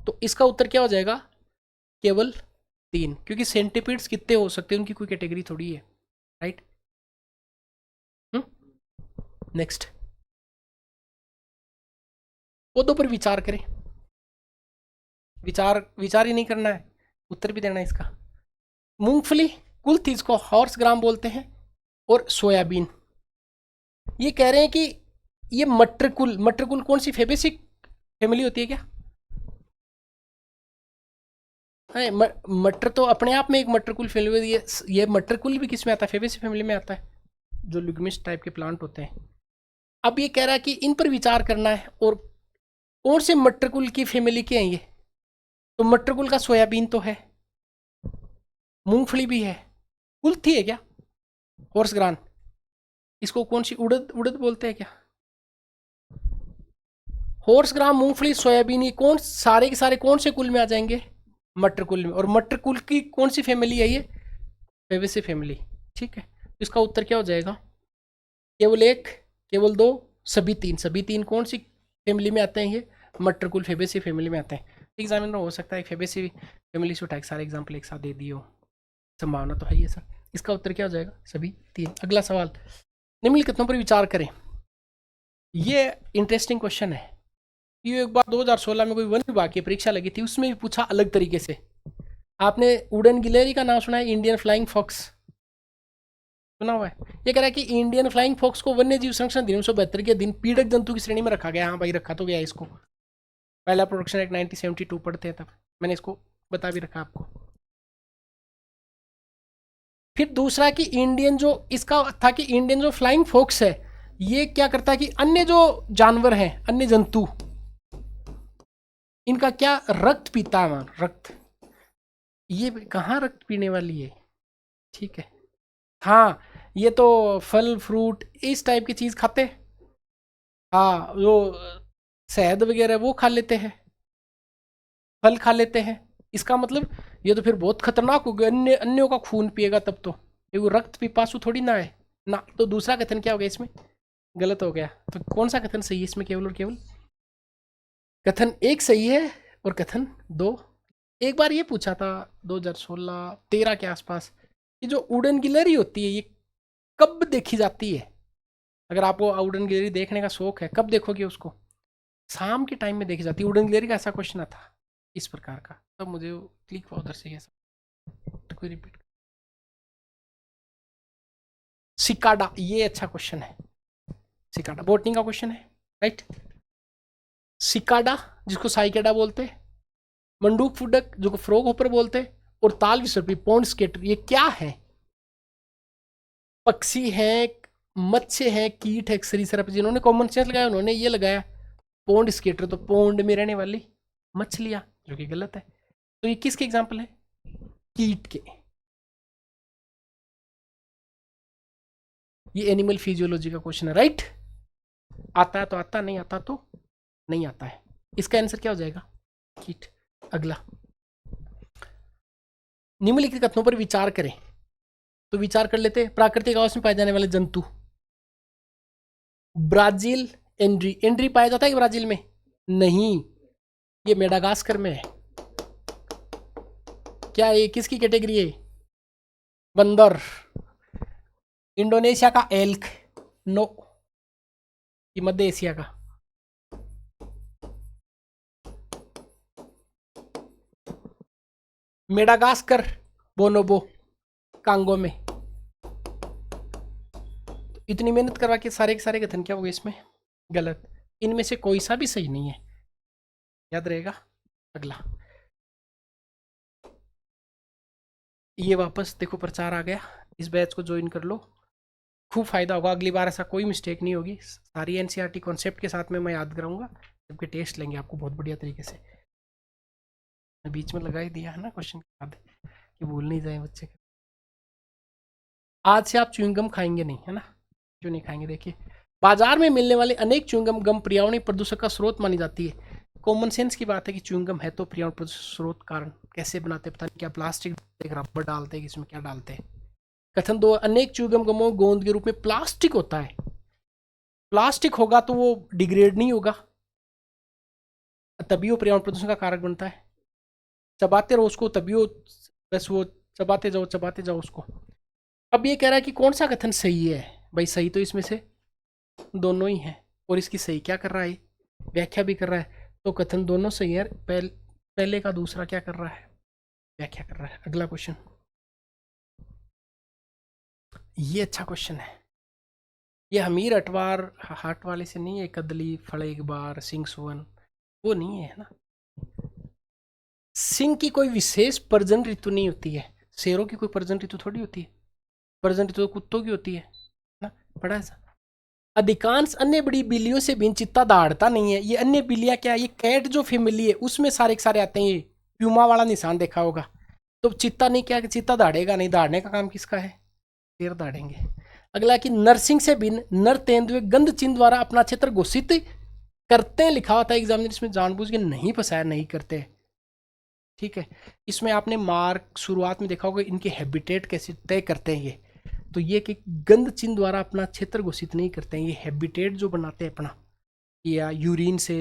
तो इसका उत्तर क्या हो जाएगा? केवल 3, क्योंकि सेंटीपीड्स कितने हो सकते हैं, उनकी कोई कैटेगरी थोड़ी है, राइट। नेक्स्ट, पौधों पर विचार करें। विचार ही नहीं करना है, उत्तर भी देना है इसका। मूंगफली, कुल्थ इसको हॉर्स ग्राम बोलते हैं, और सोयाबीन। ये कह रहे हैं कि ये मटरकुल कौन सी फेबेसी फैमिली होती है क्या? मटर तो अपने आप में एक मटरकुल फैमिली है, ये मटरकुल भी किस में आता है? फेबेसी फैमिली में आता है, जो लिग्मिस्ट टाइप के प्लांट होते हैं। अब ये कह रहा है कि इन पर विचार करना है, और कौन से मटरकुल की फैमिली के हैं ये? तो मटरकुल का सोयाबीन तो है, मूंगफली भी है, कुल्थी है क्या? हॉर्स ग्राम, इसको कौन सी उड़द बोलते हैं क्या? हॉर्स ग्राम, मूंगफली, सोयाबीन, ये कौन सारे के सारे कौन से कुल में आ जाएंगे? मटर कुल में। और मटर कुल की कौन सी फैमिली है ये? फेबेसी फैमिली, ठीक है। इसका उत्तर क्या हो जाएगा? केवल 1, केवल 2, सभी 3। सभी 3 कौन सी फैमिली में आते हैं? ये मटर कुल फेबेसी फैमिली में आते हैं। एग्जामिनर हो सकता है फेबेसी फैमिली से उठा सारे एग्जाम्पल एक साथ दे दिए हो, संभावना तो है ये सर। इसका उत्तर क्या हो जाएगा सभी 3। अगला सवाल, निम्नलिखित कथनों पर विचार करें। ये इंटरेस्टिंग क्वेश्चन है। ये एक बार 2016 में कोई वन विभाग की परीक्षा लगी थी, उसमें भी पूछा अलग तरीके से। आपने उड़न गिलहरी का नाम सुना है, इंडियन फ्लाइंग फॉक्स सुना हुआ है। ये कह रहा है कि इंडियन फ्लाइंग फॉक्स को वन्य जीव संरक्षण अधिनियम 1972 के दिन पीड़क जंतु की श्रेणी में रखा गया। हाँ भाई रखा तो गया इसको, पहला प्रोडक्शन एक्ट 1972 पढ़ते हैं तब, मैंने इसको बता भी रखा आपको। फिर दूसरा कि इंडियन जो इसका था कि इंडियन जो फ्लाइंग फॉक्स है ये क्या करता है कि अन्य जो जानवर हैं, अन्य जंतु, इनका क्या रक्त पीता है मान, रक्त। ये कहाँ रक्त पीने वाली है, ठीक है। हाँ ये तो फल फ्रूट इस टाइप की चीज़ खाते हैं। हाँ जो शहद वगैरह वो खा लेते हैं, फल खा लेते हैं। इसका मतलब ये तो फिर बहुत खतरनाक हो गया, अन्य अन्यों का खून पिएगा तब तो ये वो रक्त पिपासु थोड़ी ना है ना। तो दूसरा कथन क्या हो गया इसमें, गलत हो गया। तो कौन सा कथन सही है इसमें, केवल और केवल कथन 1 सही है और कथन 2। एक बार ये पूछा था 2016-13 के आसपास कि जो उड़न गिलहरी होती है ये कब देखी जाती है। अगर आपको उड़न गिलहरी देखने का शौक है, कब देखोगे उसको, शाम के टाइम में देखी जाती है उड़न गिलहरी का। ऐसा क्वेश्चन था इस प्रकार का, तब मुझे क्लिक हुआ उधर से। तो कोई रिपीट, सिकाडा, ये अच्छा क्वेश्चन है। सिकाडा बोटनी का क्वेश्चन है, राइट। सिकाडा जिसको साइकेडा बोलते, मंडूक फुडक जो फ्रॉग होपर बोलते, और ताल विसर्पी पॉन्ड स्केटर, ये क्या है, पक्षी है, मत्स्य है, कीट है, सरीसृप। जिन्होंने कॉमन सेंस लगाया उन्होंने ये लगाया पॉन्ड स्केटर, तो पॉन्ड में रहने वाली मछलियां, जो कि गलत है। तो ये किसके एग्जाम्पल है, कीट के। ये एनिमल फिजियोलॉजी का क्वेश्चन है, राइट। आता है तो आता, नहीं आता तो नहीं आता है। इसका आंसर क्या हो जाएगा, कीट। अगला, निम्नलिखित कथनों पर विचार करें। तो विचार कर लेते हैं। प्राकृतिक आवास में पाए जाने वाले जंतु, ब्राजील एंड्री। एंड्री पाया जाता है कि ब्राजील में, नहीं, ये मेडागास्कर में है। क्या ये किसकी कैटेगरी है, बंदर। इंडोनेशिया का एल्क, नो, ये मध्य एशिया का। मेडागास्कर बोनोबो, कांगो में। इतनी मेहनत करवा के सारे के सारे कथन क्या हो गए इसमें, गलत। इनमें से कोई सा भी सही नहीं है, याद रहेगा। अगला, ये वापस देखो प्रचार आ गया, इस बैच को ज्वाइन कर लो, खूब फायदा होगा। अगली बार ऐसा कोई मिस्टेक नहीं होगी, सारी एनसीईआरटी कॉन्सेप्ट के साथ में मैं याद कराऊंगा, जबकि टेस्ट लेंगे आपको बहुत बढ़िया तरीके से। मैं बीच में लगा ही दिया है ना क्वेश्चन के बाद कि भूल नहीं जाए बच्चे। आज से आप च्युइंगम खाएंगे नहीं, है ना, क्यों नहीं खाएंगे। देखिए, बाजार में मिलने वाले अनेक च्युइंगम गम पर्यावरणीय प्रदूषण का स्रोत मानी जाती है। कॉमन सेंस की बात है कि च्युइंगम है तो पर्यावरण प्रदूषण स्रोत कारण। कैसे बनाते पता नहीं, क्या प्लास्टिक रबर डालते हैं, इसमें क्या डालते हैं। कथन 2, अनेक च्युइंगम गमों गोंद के रूप में प्लास्टिक होता है। प्लास्टिक होगा तो वो डिग्रेड नहीं होगा, तभी वो पर्यावरण प्रदूषण का कारक बनता है। चबाते रहो उसको, तभी वो, बस वो चबाते जाओ उसको। अब ये कह रहा है कि कौन सा कथन सही है। भाई सही तो इसमें से दोनों ही है, और इसकी सही क्या कर रहा है, व्याख्या भी कर रहा है। तो कथन दोनों सही है, पहले का दूसरा क्या कर रहा है, व्याख्या कर रहा है। अगला क्वेश्चन, ये अच्छा क्वेश्चन है। ये हमीर अटवार हाट वाले से नहीं है, कदली फड़े एक बार सिंह सुवन, वो नहीं है ना। सिंह की कोई विशेष प्रजन ऋतु नहीं होती है, शेरों की कोई प्रजन ऋतु थोड़ी होती है। प्रजन ऋतु तो कुत्तों की होती है ना, पढ़ा है। अधिकांश अन्य बड़ी बिल्लियों से भिन्न चित्ता दहाड़ता नहीं है। ये अन्य बिल्लियां क्या है, ये कैट जो फैमिली है उसमें सारे के सारे आते हैं। ये प्यूमा वाला निशान देखा होगा। तो चित्ता नहीं, क्या चित्ता दहाड़ेगा नहीं, दहाड़ने का काम किसका है, शेर दहाड़ेंगे। अगला कि नरसिंह से भिन्न नर तेंदुए गंध चिन्ह द्वारा अपना क्षेत्र घोषित करते हैं, लिखा हुआ था एग्जामिनर, इसमें जानबूझ के नहीं फंसाया, नहीं करते, ठीक है। इसमें आपने मार्क शुरुआत में देखा होगा, इनके हैबिटेट कैसे तय करते हैं ये। तो ये कि गंध चिन्ह द्वारा अपना क्षेत्र घोषित नहीं करते हैं, ये हैबिटेट जो बनाते हैं अपना, या यूरिन से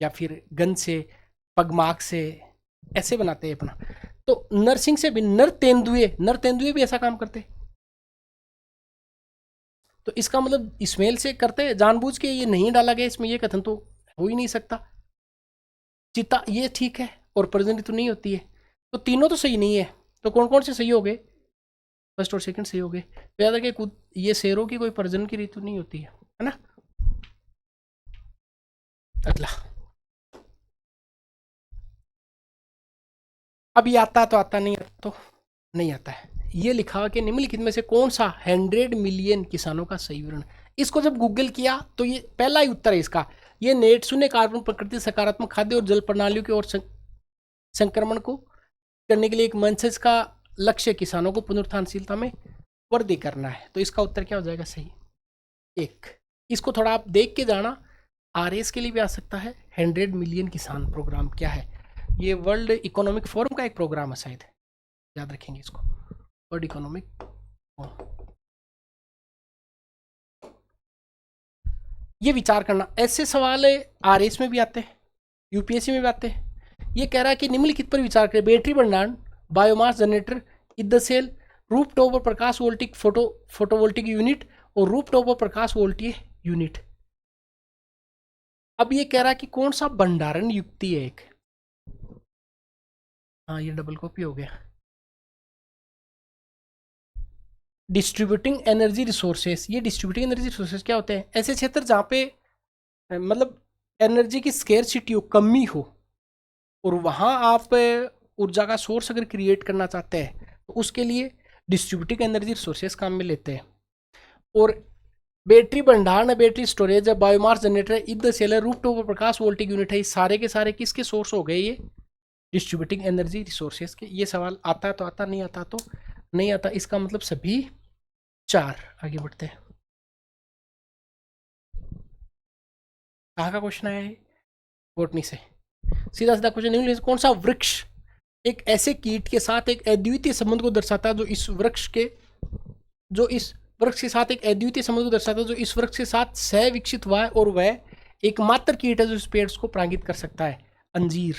या फिर गंध से, पगमार्क से, ऐसे बनाते हैं अपना। तो नरसिंह से भी नर तेंदुए भी ऐसा काम करते। तो इसका मतलब स्मेल से करते हैं जानबूझ के, ये नहीं डाला गया इसमें, ये कथन तो हो ही नहीं सकता। चिता ये ठीक है, और प्रजनन ऋतु नहीं होती है, तो तीनों तो सही नहीं है। तो कौन कौन से सही हो गए? फर्स्ट और सेकंड सही हो गए। तो याद रखिए ये शेरों की कोई प्रजनन की ऋतु नहीं होती है ना। अगला, अब ये आता है तो आता, नहीं आता तो नहीं आता है। ये लिखा हुआ कि निम्नलिखित में से कौन सा 100 मिलियन किसानों का सही विवरण। इसको जब गूगल किया तो ये पहला ही उत्तर है इसका। ये नेट शून्य कार्बन प्रकृति सकारात्मक खाद्य और जल प्रणालियों की ओर संक्रमण को करने के लिए एक मंच का लक्ष्य किसानों को पुनरुत्थानशीलता में वृद्धि करना है। तो इसका उत्तर क्या हो जाएगा सही? एक। इसको थोड़ा आप देख के जाना, आरएस के लिए भी आ सकता है। 100 मिलियन किसान प्रोग्राम क्या है? ये वर्ल्ड इकोनॉमिक फोरम का एक प्रोग्राम है शायद, याद रखेंगे इसको, वर्ल्ड इकोनॉमिक फोरम। ये विचार करना, ऐसे सवाल आरएस में भी आते हैं, यूपीएससी में भी आते हैं। ये कह रहा है कि निम्नलिखित पर विचार करें। बैटरी भंडारण, बायोमास जनरेटर, ईंधन सेल, रूफटॉप और प्रकाश वोल्टिक फोटोवोल्टिक यूनिट और रूफटॉप और प्रकाश वोल्टिक यूनिट। अब ये कह रहा है कि कौन सा भंडारण युक्ति है एक। हाँ ये डबल कॉपी हो गया। डिस्ट्रीब्यूटिंग एनर्जी रिसोर्सेस, ये डिस्ट्रीब्यूटिंग एनर्जी रिसोर्सेस क्या होते हैं? ऐसे क्षेत्र जहाँ पे मतलब एनर्जी की स्केर्सिटी हो, कमी हो, और वहाँ आप ऊर्जा का सोर्स अगर क्रिएट करना चाहते हैं तो उसके लिए डिस्ट्रीब्यूटिंग एनर्जी रिसोर्सेस काम में लेते हैं। और बैटरी भंडारण है, बैटरी स्टोरेज है, बायोमास जनरेटर है, ईंधन सेल है, रूफटॉप और प्रकाश वोल्टिक यूनिट है, ये सारे के सारे किसके सोर्स हो गए? ये डिस्ट्रीब्यूटिंग एनर्जी रिसोर्सेज के। ये सवाल आता है तो आता, नहीं आता तो नहीं आता। इसका मतलब सभी चार। आगे बढ़ते हैं, कहाँ का क्वेश्चन आया है? बोटनी से। सीधा सीधा क्वेश्चन, कौन सा वृक्ष एक ऐसे कीट के साथ एक अद्वितीय संबंध को दर्शाता है जो इस वृक्ष के साथ एक अद्वितीय संबंध को दर्शाता है जो इस वृक्ष के साथ सह विकसित हुआ है, और वह एकमात्र कीट है जो इस पेड़ को परागित कर सकता है? अंजीर।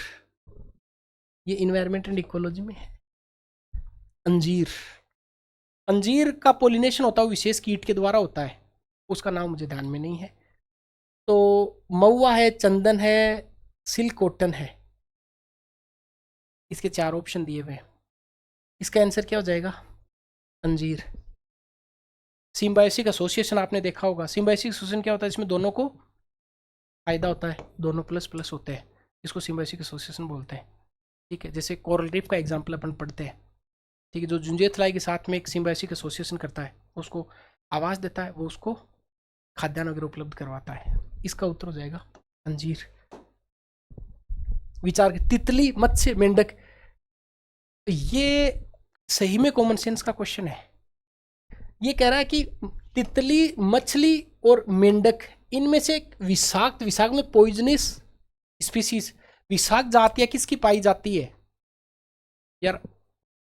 ये इन्वायरमेंट एंड इकोलॉजी में है। अंजीर, अंजीर का पोलिनेशन होता है विशेष कीट के द्वारा होता है, उसका नाम मुझे ध्यान में नहीं है। तो महुआ है, चंदन है, सिल्क कॉटन है। इसके चार ऑप्शन दिए हुए हैं, इसका आंसर क्या हो जाएगा? अंजीर। सिम्बायोसिक एसोसिएशन आपने देखा होगा। सिम्बायोसिक एसोसिएशन क्या होता है? इसमें दोनों को फायदा होता है, दोनों प्लस प्लस होते हैं, इसको सिम्बायोसिक एसोसिएशन बोलते हैं। ठीक है, जैसे कोरल रीफ का एग्जाम्पल अपन पढ़ते हैं। ठीक है, जो जुंजेथलाई के साथ में एक सिम्बायोसिक एसोसिएशन करता है, उसको आवाज़ देता है, वो उसको खाद्यान्न वगैरह उपलब्ध करवाता है। इसका उत्तर हो जाएगा अंजीर। विचार, तितली, मत्स्य, मेंढक, ये सही में कॉमन सेंस का क्वेश्चन है। ये कह रहा है कि तितली, मछली और मेंढक, इनमें से एक विषाक्त में पॉइजनस स्पीसीज, विषाक्त जातियां किसकी पाई जाती है? यार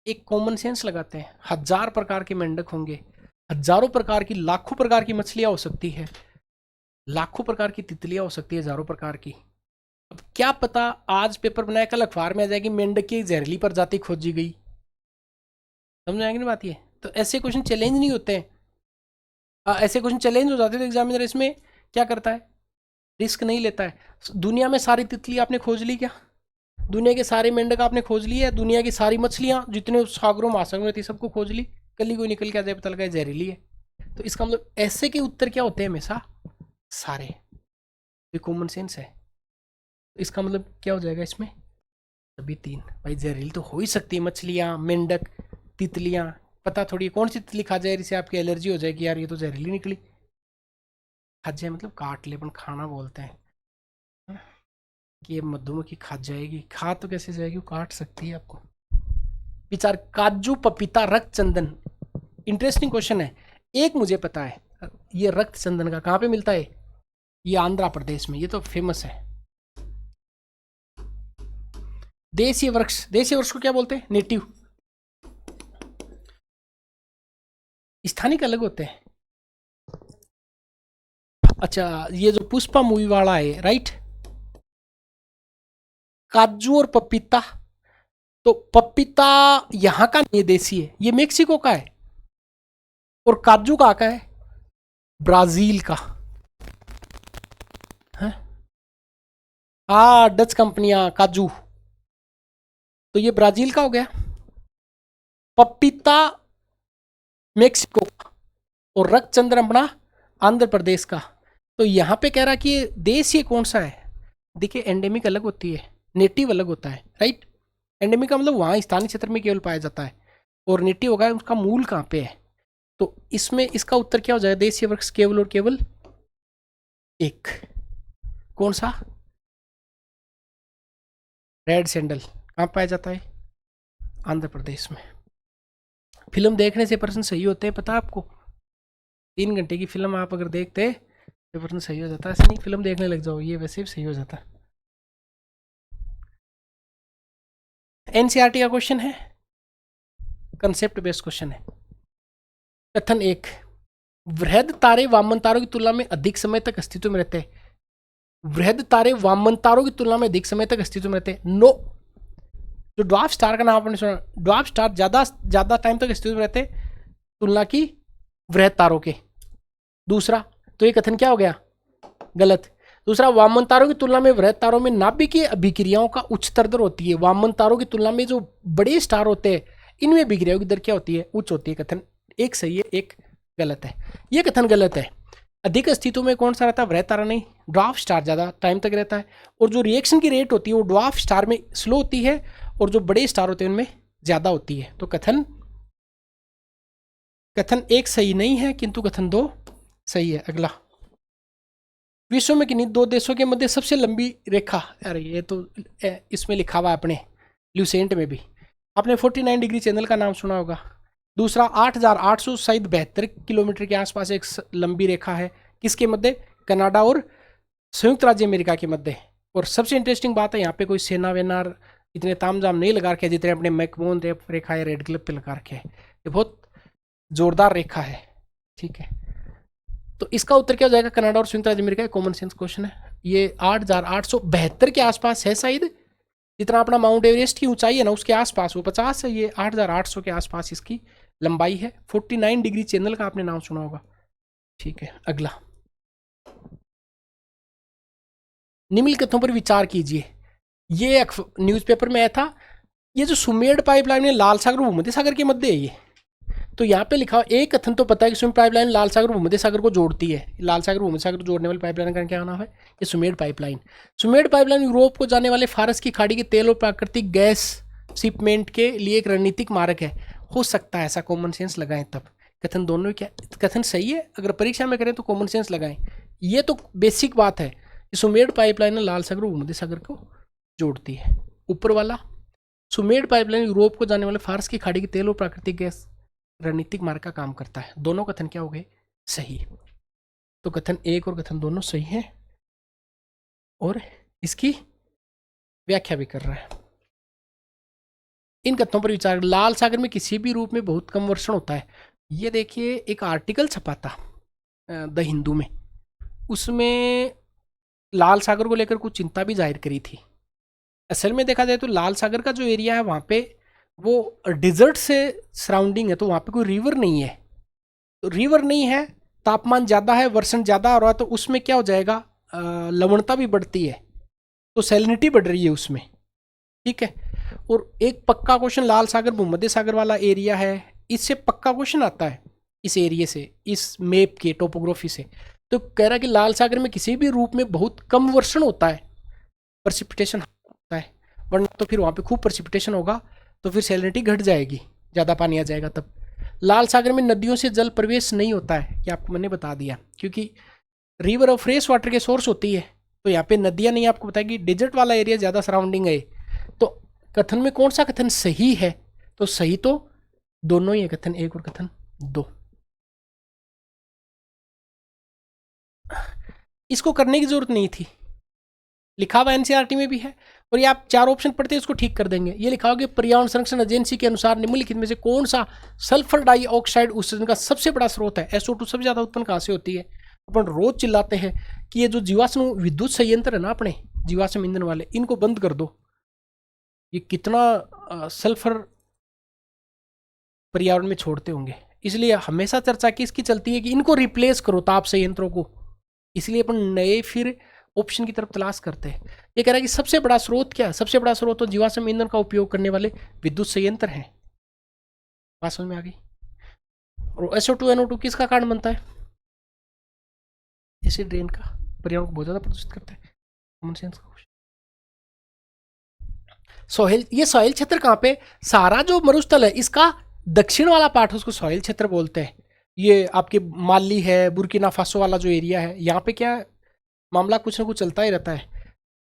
एक कॉमन सेंस लगाते हैं, 1000 प्रकार के मेंढक होंगे, हजारों प्रकार की, लाखों प्रकार की मछलियां हो सकती है, लाखों प्रकार की तितलियां हो सकती है, हजारों प्रकार की। अब क्या पता आज पेपर बनाया कल अखबार में आ जाएगी मेंढक की जहरीली प्रजाति खोजी गई। समझ आएगी ना बात? ये तो ऐसे क्वेश्चन चैलेंज नहीं होते हैं। ऐसे क्वेश्चन चैलेंज हो जाते हैं तो एग्जामिनर इसमें क्या करता है? रिस्क नहीं लेता है। दुनिया में सारी तितली आपने खोज ली क्या? दुनिया के सारे मेंढक आपने खोज लिए? दुनिया की सारी मछलियां जितने सागरों महासागरों में थी सबको खोज ली? कल ही कोई निकल के आ जाए पता लगा जहरीली है। तो इसका मतलब ऐसे के उत्तर क्या होते हैं? हमेशा सारे। ये कॉमन सेंस है। तो इसका मतलब क्या हो जाएगा इसमें? सभी तीन। भाई जहरीली तो हो ही सकती है, मछलियाँ, मेंढक, तितलियाँ। पता थोड़ी कौन सी तितली खा जाए जिसे आपकी एलर्जी हो जाएगी, यार ये तो जहरीली निकली। खा जाए मतलब काट ले, अपन खाना बोलते हैं कि ये मधुमक्खी खा जाएगी। खा तो कैसे जाएगी, वो काट सकती है आपको। विचार, काजू, पपीता, रक्त चंदन। इंटरेस्टिंग क्वेश्चन है। एक मुझे पता है, ये रक्त चंदन का कहाँ पे मिलता है? ये आंध्र प्रदेश में, ये तो फेमस है। देशीय वृक्ष, देशीय वृक्ष को क्या बोलते हैं? नेटिव। स्थानिक अलग होते हैं। अच्छा, ये जो पुष्पा मूवी वाला है, राइट? काजू और पपीता तो पपीता यहाँ का नहीं है, देसी है, ये मेक्सिको का है। और काजू कहाँ का है? ब्राजील का है। डच कंपनियां काजू, तो ये ब्राजील का हो गया। पपीता मेक्सिको का, और रक्तचंद्र अपना आंध्र प्रदेश का। तो यहाँ पे कह रहा कि देश ये कौन सा है। देखिए एंडेमिक अलग होती है, नेटिव अलग होता है, राइट। एंडेमिक का मतलब वहाँ स्थानीय क्षेत्र में केवल पाया जाता है, और नेटिव होगा उसका मूल कहाँ पे है। तो इसमें इसका उत्तर क्या हो जाएगा? देशीय वृक्ष केवल और केवल एक। कौन सा? रेड सैंडल कहाँ पाया जाता है? आंध्र प्रदेश में। फिल्म देखने से पर्सन सही होते हैं, पता है आपको? 3 घंटे की फिल्म आप अगर देखते तो पर्सन सही हो जाता है। ऐसे नहीं फिल्म देखने लग जाओ, ये वैसे भी सही हो जाता है। एनसीईआरटी का क्वेश्चन है, कंसेप्ट बेस्ड क्वेश्चन है। कथन 1, वृहद तारे वामन तारों की तुलना में अधिक समय तक अस्तित्व में रहते हैं। वृहद तारे वामन तारों की तुलना में अधिक समय तक अस्तित्व में रहते हैं। नो। जो ड्वार्फ स्टार का नाम आपने सुना, ड्वार्फ स्टार ज्यादा टाइम तक अस्तित्व में रहते हैं तुलना की वृहद तारों के। दूसरा, तो ये कथन क्या हो गया? गलत। दूसरा, वामन तारों की तुलना में वृहद तारों में नाभिकीय अभिक्रियाओं का उच्चतर दर होती है। वामन तारों की तुलना में जो बड़े स्टार होते हैं इनमें अभिक्रियाओं की दर क्या होती है? उच्च होती है। कथन एक सही है, एक गलत है। ये कथन गलत है। अधिक अस्तित्व में कौन सा रहता है? वृहद तारा नहीं, ड्वार्फ स्टार ज्यादा टाइम तक रहता है। और जो रिएक्शन की रेट होती है वो ड्वार्फ स्टार में स्लो होती है, और जो बड़े स्टार होते हैं उनमें ज्यादा होती है। तो कथन एक सही नहीं है, किंतु कथन 2 सही है। अगला, विश्व में किन्हीं 2 देशों के मध्य सबसे लंबी रेखा? अरे ये तो इसमें लिखा हुआ है अपने ल्यूसेंट में भी। आपने 49 डिग्री चैनल का नाम सुना होगा। दूसरा, 8,872 किलोमीटर के आसपास एक लंबी रेखा है। किसके मध्य? कनाडा और संयुक्त राज्य अमेरिका के मध्य। और सबसे इंटरेस्टिंग बात है, यहाँ पे कोई सेना वेनार इतने तामझाम नहीं लगा रखे जितने अपने मैकमोहन रेखा या रेड क्लिफ पे लगा रखे हैं। ये बहुत जोरदार रेखा है, ठीक है। तो इसका उत्तर क्या हो जाएगा? कनाडा और संयुक्त राज्य अमेरिका। कॉमन सेंस क्वेश्चन है। ये 8,872 के आसपास है शायद, जितना अपना माउंट एवरेस्ट की ऊंचाई है ना उसके आसपास वो 50 है। ये 8,800 के आसपास इसकी लंबाई है। 49 डिग्री चैनल का आपने नाम सुना होगा, ठीक है। अगला, निम्नलिखित कथनों पर विचार कीजिए। ये न्यूज़पेपर में आया था। ये जो सुमेड़ पाइपलाइन है लाल सागर और भूमध्य सागर के मध्य है ये। तो यहाँ पे लिखा एक कथन तो पता है कि सुमेड़ पाइपलाइन लाल सागर और भूमध्य सागर को जोड़ती है। लाल सागर भूमध्य सागर को जोड़ने वाली पाइपलाइन का क्या नाम है? ये सुमेड़ पाइपलाइन। सुमेड़ पाइपलाइन यूरोप को जाने वाले फारस की खाड़ी के तेल और प्राकृतिक गैस शिपमेंट के लिए एक रणनीतिक मार्ग है। हो सकता है ऐसा, कॉमन सेंस लगाएं तब। कथन दोनों क्या? कथन सही है, अगर परीक्षा में करें तो कॉमन सेंस लगाएं। ये तो बेसिक बात है। सुमेड़ पाइपलाइन लाल सागर और भूमध्य सागर को जोड़ती है। ऊपर वाला, सुमेड़ पाइपलाइन यूरोप को जाने वाले फारस की खाड़ी के तेल और प्राकृतिक गैस रणनीतिक मार्ग का काम करता है। दोनों कथन क्या हो गए? सही। तो कथन 1 और कथन दोनों सही है, और इसकी व्याख्या भी कर रहा है। इन कथनों पर विचार। लाल सागर में किसी भी रूप में बहुत कम वर्षण होता है। ये देखिए, एक आर्टिकल छपा था द हिंदू में, उसमें लाल सागर को लेकर कुछ चिंता भी जाहिर करी थी। असल में देखा जाए तो लाल सागर का जो एरिया है वहाँ पे वो डिजर्ट से सराउंडिंग है, तो वहाँ पे कोई रिवर नहीं है। तो रिवर नहीं है, तापमान ज़्यादा है, वर्षण ज़्यादा हो रहा है, तो उसमें क्या हो जाएगा? लवणता भी बढ़ती है, तो सैलिनिटी बढ़ रही है उसमें, ठीक है। और एक पक्का क्वेश्चन, लाल सागर भूमध्य सागर वाला एरिया है, इससे पक्का क्वेश्चन आता है इस एरिया से, इस मैप के टोपोग्राफी से। तो कह रहा है कि लाल सागर में किसी भी रूप में बहुत कम वर्षण होता है, प्रेसिपिटेशन होता है, वरना तो फिर वहाँ पे खूब प्रेसिपिटेशन होगा, तो फिर सैलिनिटी घट जाएगी, ज़्यादा पानी आ जाएगा तब। लाल सागर में नदियों से जल प्रवेश नहीं होता है, ये आपको मैंने बता दिया, क्योंकि रिवर और फ्रेश वाटर के सोर्स होती है, तो यहाँ पे नदियाँ नहीं। आपको बताएगी डिजर्ट वाला एरिया ज़्यादा सराउंडिंग है। तो कथन में कौन सा कथन सही है? तो सही तो दोनों ही है, कथन 1 और कथन 2। इसको करने की जरूरत नहीं थी, लिखा हुआ एनसीईआरटी में भी है। और ये आप 4 ऑप्शन पढ़ते हैं उसको ठीक कर देंगे। ये लिखा होगा कि पर्यावरण संरक्षण एजेंसी के अनुसार निम्नलिखित में से कौन सा सल्फर डाइऑक्साइड उत्सर्जन का सबसे बड़ा स्रोत है? SO2 सबसे ज़्यादा उत्पन्न कहाँ से होती है? अपन रोज चिल्लाते हैं कि ये जो जीवाश्म विद्युत संयंत्र है ना अपने जीवाश्म ईंधन वाले, इनको बंद कर दो। ये कितना सल्फर पर्यावरण में छोड़ते होंगे। इसलिए हमेशा चर्चा किसकी चलती है कि इनको रिप्लेस करो ताप संयंत्रों को, इसलिए अपन नए फिर ऑप्शन की तरफ तलाश करते हैं। ये कह रहा है कि सबसे बड़ा स्रोत क्या है, सबसे बड़ा स्रोत तो जीवाश्म ईंधन का उपयोग करने वाले विद्युत संयंत्र हैं। बात समझ में आ गई। और SO2 NO2 किसका कारण बनता है, एसिड रेन का, पर्यावरण को बहुत ज्यादा प्रदूषित करता है। कॉमन सेंस का क्वेश्चन। सोहेल, ये सोहेल क्षेत्र कहाँ पे, सारा जो मरुस्थल है इसका दक्षिण वाला पार्ट उसको सोहेल क्षेत्र बोलते हैं। ये आपके माली है, बुर्किना फासो वाला जो एरिया है, यहाँ पे क्या मामला कुछ ना कुछ चलता ही रहता है।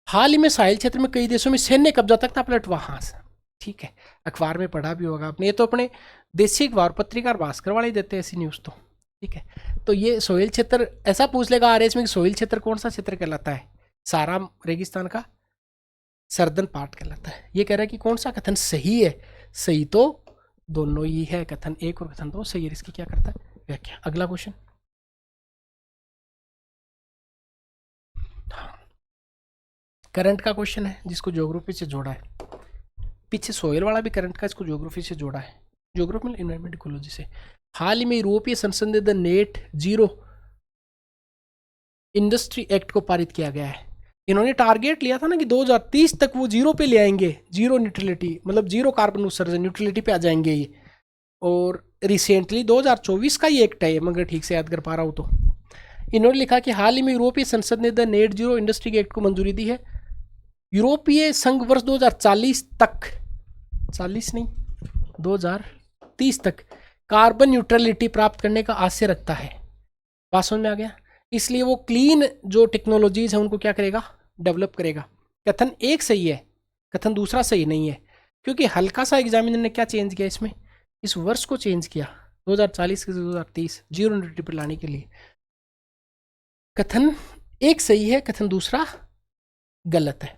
हाल ही में साहिल क्षेत्र में कई देशों में सैन्य कब्जा तक था पलट वहां से, ठीक है, अखबार में पढ़ा भी होगा आपने। ये तो अपने देसी अखबार पत्रिका भास्कर वाले ही देते हैं ऐसी न्यूज़ तो, ठीक है। तो ये सोहेल क्षेत्र ऐसा पूछ लेगा आरएस में कि सोहेल क्षेत्र कौन सा क्षेत्र कहलाता है, सारा रेगिस्तान का सर्दन पार्ट कहलाता है। ये कह रहा है कि कौन सा कथन सही है, सही तो दोनों ही है, कथन एक और कथन दो सही है। इसकी क्या करता है व्याख्या। अगला क्वेश्चन, करंट का क्वेश्चन है जिसको ज्योग्राफी से जोड़ा है। पीछे सोयल वाला भी करंट का, इसको ज्योग्राफी से जोड़ा है, ज्योग्राफी में इन्वायरमेंट इकोलॉजी से। हाल ही में यूरोपीय संसद ने the net zero industry act को पारित किया गया है। इन्होंने टारगेट लिया था ना कि 2030 तक वो जीरो पे ले आएंगे, जीरो न्यूट्रलिटी, मतलब जीरो कार्बन उत्सर्जन, न्यूट्रलिटी पे आ जाएंगे ये। और रिसेंटली 2024 का ये एक्ट है, मगर ठीक से याद कर पा रहा हूँ तो। इन्होंने लिखा कि हाल ही में यूरोपीय संसद ने the net zero industry act को मंजूरी दी है। यूरोपीय संघ वर्ष 2040 तक, 40 नहीं 2030 तक कार्बन न्यूट्रलिटी प्राप्त करने का आशय रखता है। बात समझ में आ गया। इसलिए वो क्लीन जो टेक्नोलॉजीज है उनको क्या करेगा, डेवलप करेगा। कथन एक सही है, कथन दूसरा सही नहीं है, क्योंकि हल्का सा एग्जामिनर ने क्या चेंज किया इसमें, इस वर्ष को चेंज किया 2040 से 2030 जीरो न्यूट्रलिटी पर लाने के लिए। कथन एक सही है, कथन दूसरा गलत है।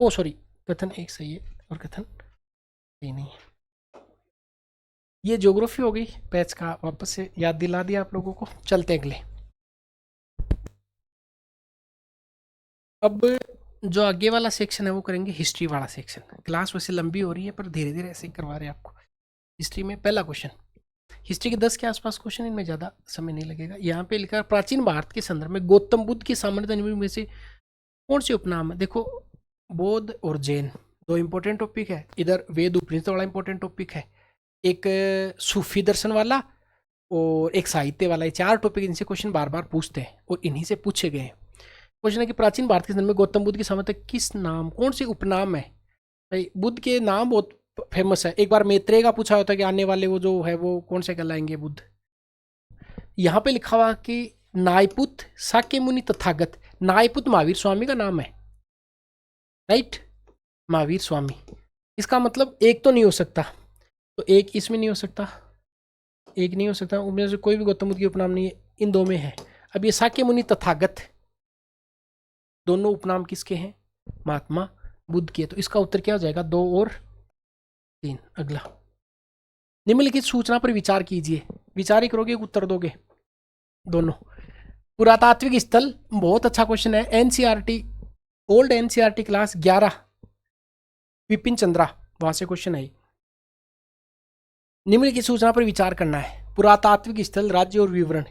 ओ सॉरी, कथन एक सही है और कथन सही नहीं है। ये ज्योग्राफी हो गई, पैच का वापस से याद दिला दिया आप लोगों को। चलते अगले। अब जो आगे वाला सेक्शन है वो करेंगे हिस्ट्री वाला सेक्शन। क्लास वैसे लंबी हो रही है पर धीरे धीरे ऐसे ही करवा रहे हैं आपको। हिस्ट्री में पहला क्वेश्चन, हिस्ट्री के 10 के आसपास क्वेश्चन, इनमें ज़्यादा समय नहीं लगेगा। यहाँ पे लिखा है प्राचीन भारत के संदर्भ में गौतम बुद्ध की सामान्यता में से कौन सी उपनाम है। देखो, बौद्ध और जैन दो इंपॉर्टेंट टॉपिक है। इधर वेद उपनिषद वाला इंपॉर्टेंट टॉपिक है, एक सूफी दर्शन वाला और एक साहित्य वाला। ये चार टॉपिक इनसे क्वेश्चन बार बार पूछते हैं और इन्हीं से पूछे गए हैं। क्वेश्चन है कि प्राचीन भारत के संदर्भ में गौतम बुद्ध की सामान्यता किस नाम, कौन सी उपनाम है। भाई बुद्ध के नाम बहुत फेमस है। एक बार मैत्रेय का पूछा होता है कि आने वाले वो जो है वो कौन से कहलाएंगे बुद्ध। यहाँ पे लिखा हुआ कि नायपुत साक्य मुनि तथागत। नायपुत महावीर स्वामी का नाम है, राइट, महावीर स्वामी। इसका मतलब एक तो नहीं हो सकता, तो एक इसमें नहीं हो सकता, एक नहीं हो सकता, उनमें से कोई भी गौतम बुद्ध की उपनाम नहीं है, इन दो में है। अब ये साक्य मुनि तथागत दोनों उपनाम किसके हैं, महात्मा बुद्ध के। तो इसका उत्तर क्या हो जाएगा, 2 और 3। अगला, निम्नलिखित सूचना पर विचार कीजिए। विचार ही करोगे, उत्तर दोगे दोनों। पुरातात्विक स्थल, बहुत अच्छा क्वेश्चन है। NCERT, old NCERT class 11, Vipin Chandra, वहां से क्वेश्चन है। निम्नलिखित सूचना पर विचार करना है। पुरातात्विक स्थल, राज्य और विवरण।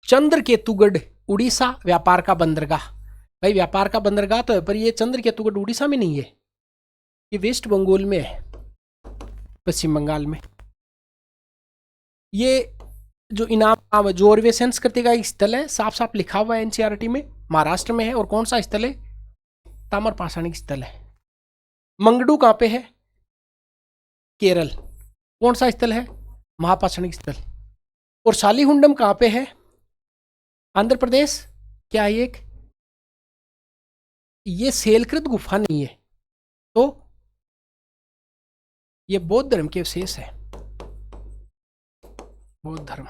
चंद्रकेतुगढ़ उड़ीसा, व्यापार का बंदरगाह। भाई व्यापार का बंदरगाह तो है, पर ये चंद्रकेतुगढ़ उड़ीसा में नहीं है, ये वेस्ट बंगाल में है, पश्चिम बंगाल में। ये जो इनाम जोरवे संस्कृति का एक स्थल है, साफ साफ लिखा हुआ है एनसीईआरटी में, महाराष्ट्र में है। और कौन सा स्थल है, ताम्र पाषाणिक स्थल है। मंगडू कहाँ पे है, केरल। कौन सा स्थल है, महापाषाणिक स्थल। और शालीहुंडम कहाँ पे है, आंध्र प्रदेश। क्या है एक, ये सेलकृत गुफा नहीं है, तो ये बौद्ध धर्म के अवशेष है, बौद्ध धर्म।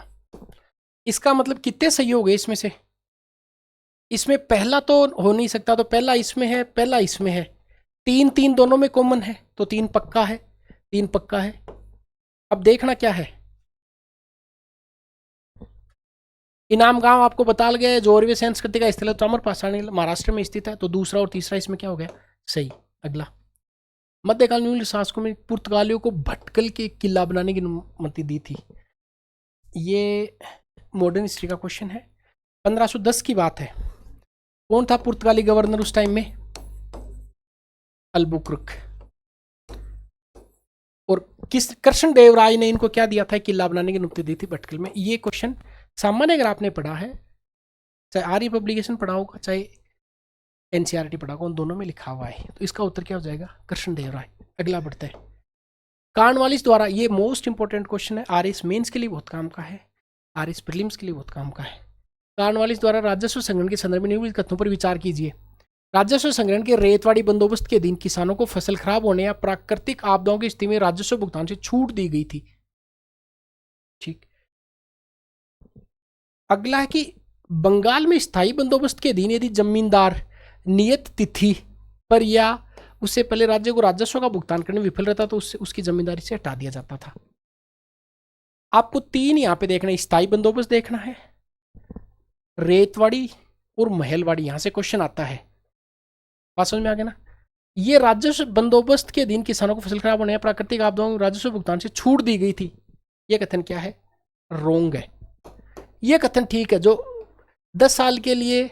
इसका मतलब कितने सही हो गए इसमें से, इसमें पहला तो हो नहीं सकता, तो पहला इसमें है, पहला इसमें है, 3 3 दोनों में कॉमन है, तो 3 पक्का है, 3 पक्का है। अब देखना क्या है, इनाम गांव आपको बता गया है, जोरवे संस्कृति का स्थल है, ताम्र पाषाणी महाराष्ट्र में स्थित है, तो दूसरा और तीसरा इसमें क्या हो गया, सही। अगला, मध्यकालीन निम्नलिखित शासकों में पुर्तगालियों को भटकल के किला बनाने की अनुमति दी थी? ये मॉडर्न हिस्ट्री का क्वेश्चन है। 1510 की बात है। कौन था पुर्तगाली गवर्नर उस टाइम में? अल्बुकर्क। और किस कृष्ण देव राय ने इनको क्या दिया था? किला बनाने की अनुमति दी थी भटकल में। ये क्वेश्चन सामान्य अगर आपने पढ़ा है, चाहे आर्य पब्लिकेशन पढ़ा होगा चाहे एनसीईआरटी पढ़ा होगा, उन दोनों में लिखा हुआ है। तो इसका उत्तर क्या हो जाएगा? कृष्ण देव राय। अगला बढ़ते हैं। कॉर्नवालिस द्वारा, ये मोस्ट इंपॉर्टेंट क्वेश्चन है, आरएस मेंस के लिए बहुत काम का है, आरएस प्रीलिम्स के लिए बहुत काम का है। कॉर्नवालिस द्वारा राजस्व संग्रहण के संदर्भ में निम्नलिखित कथनों पर विचार कीजिए। राजस्व संग्रहण के रेतवाड़ी बंदोबस्त के अधीन किसानों को फसल खराब होने या प्राकृतिक आपदाओं की स्थिति में राजस्व भुगतान से छूट दी गई थी। ठीक। अगला है कि बंगाल में स्थायी बंदोबस्त के अधीन यदि जमींदार नियत तिथि पर या उससे पहले राज्य को राजस्व का भुगतान करने में विफल रहता तो उससे उसकी जमींदारी से हटा दिया जाता था। आपको 3 यहां पे देखना है, स्थायी बंदोबस्त देखना है, रेतवाड़ी और महलवाड़ी, यहां से क्वेश्चन आता है। बात समझ में आ गया ना? ये राजस्व बंदोबस्त के अधीन किसानों को फसल खराब होने या प्राकृतिक आपदाओं में राजस्व भुगतान से छूट दी गई थी, यह कथन क्या है? रोंग है। यह कथन ठीक है। जो 10 साल के लिए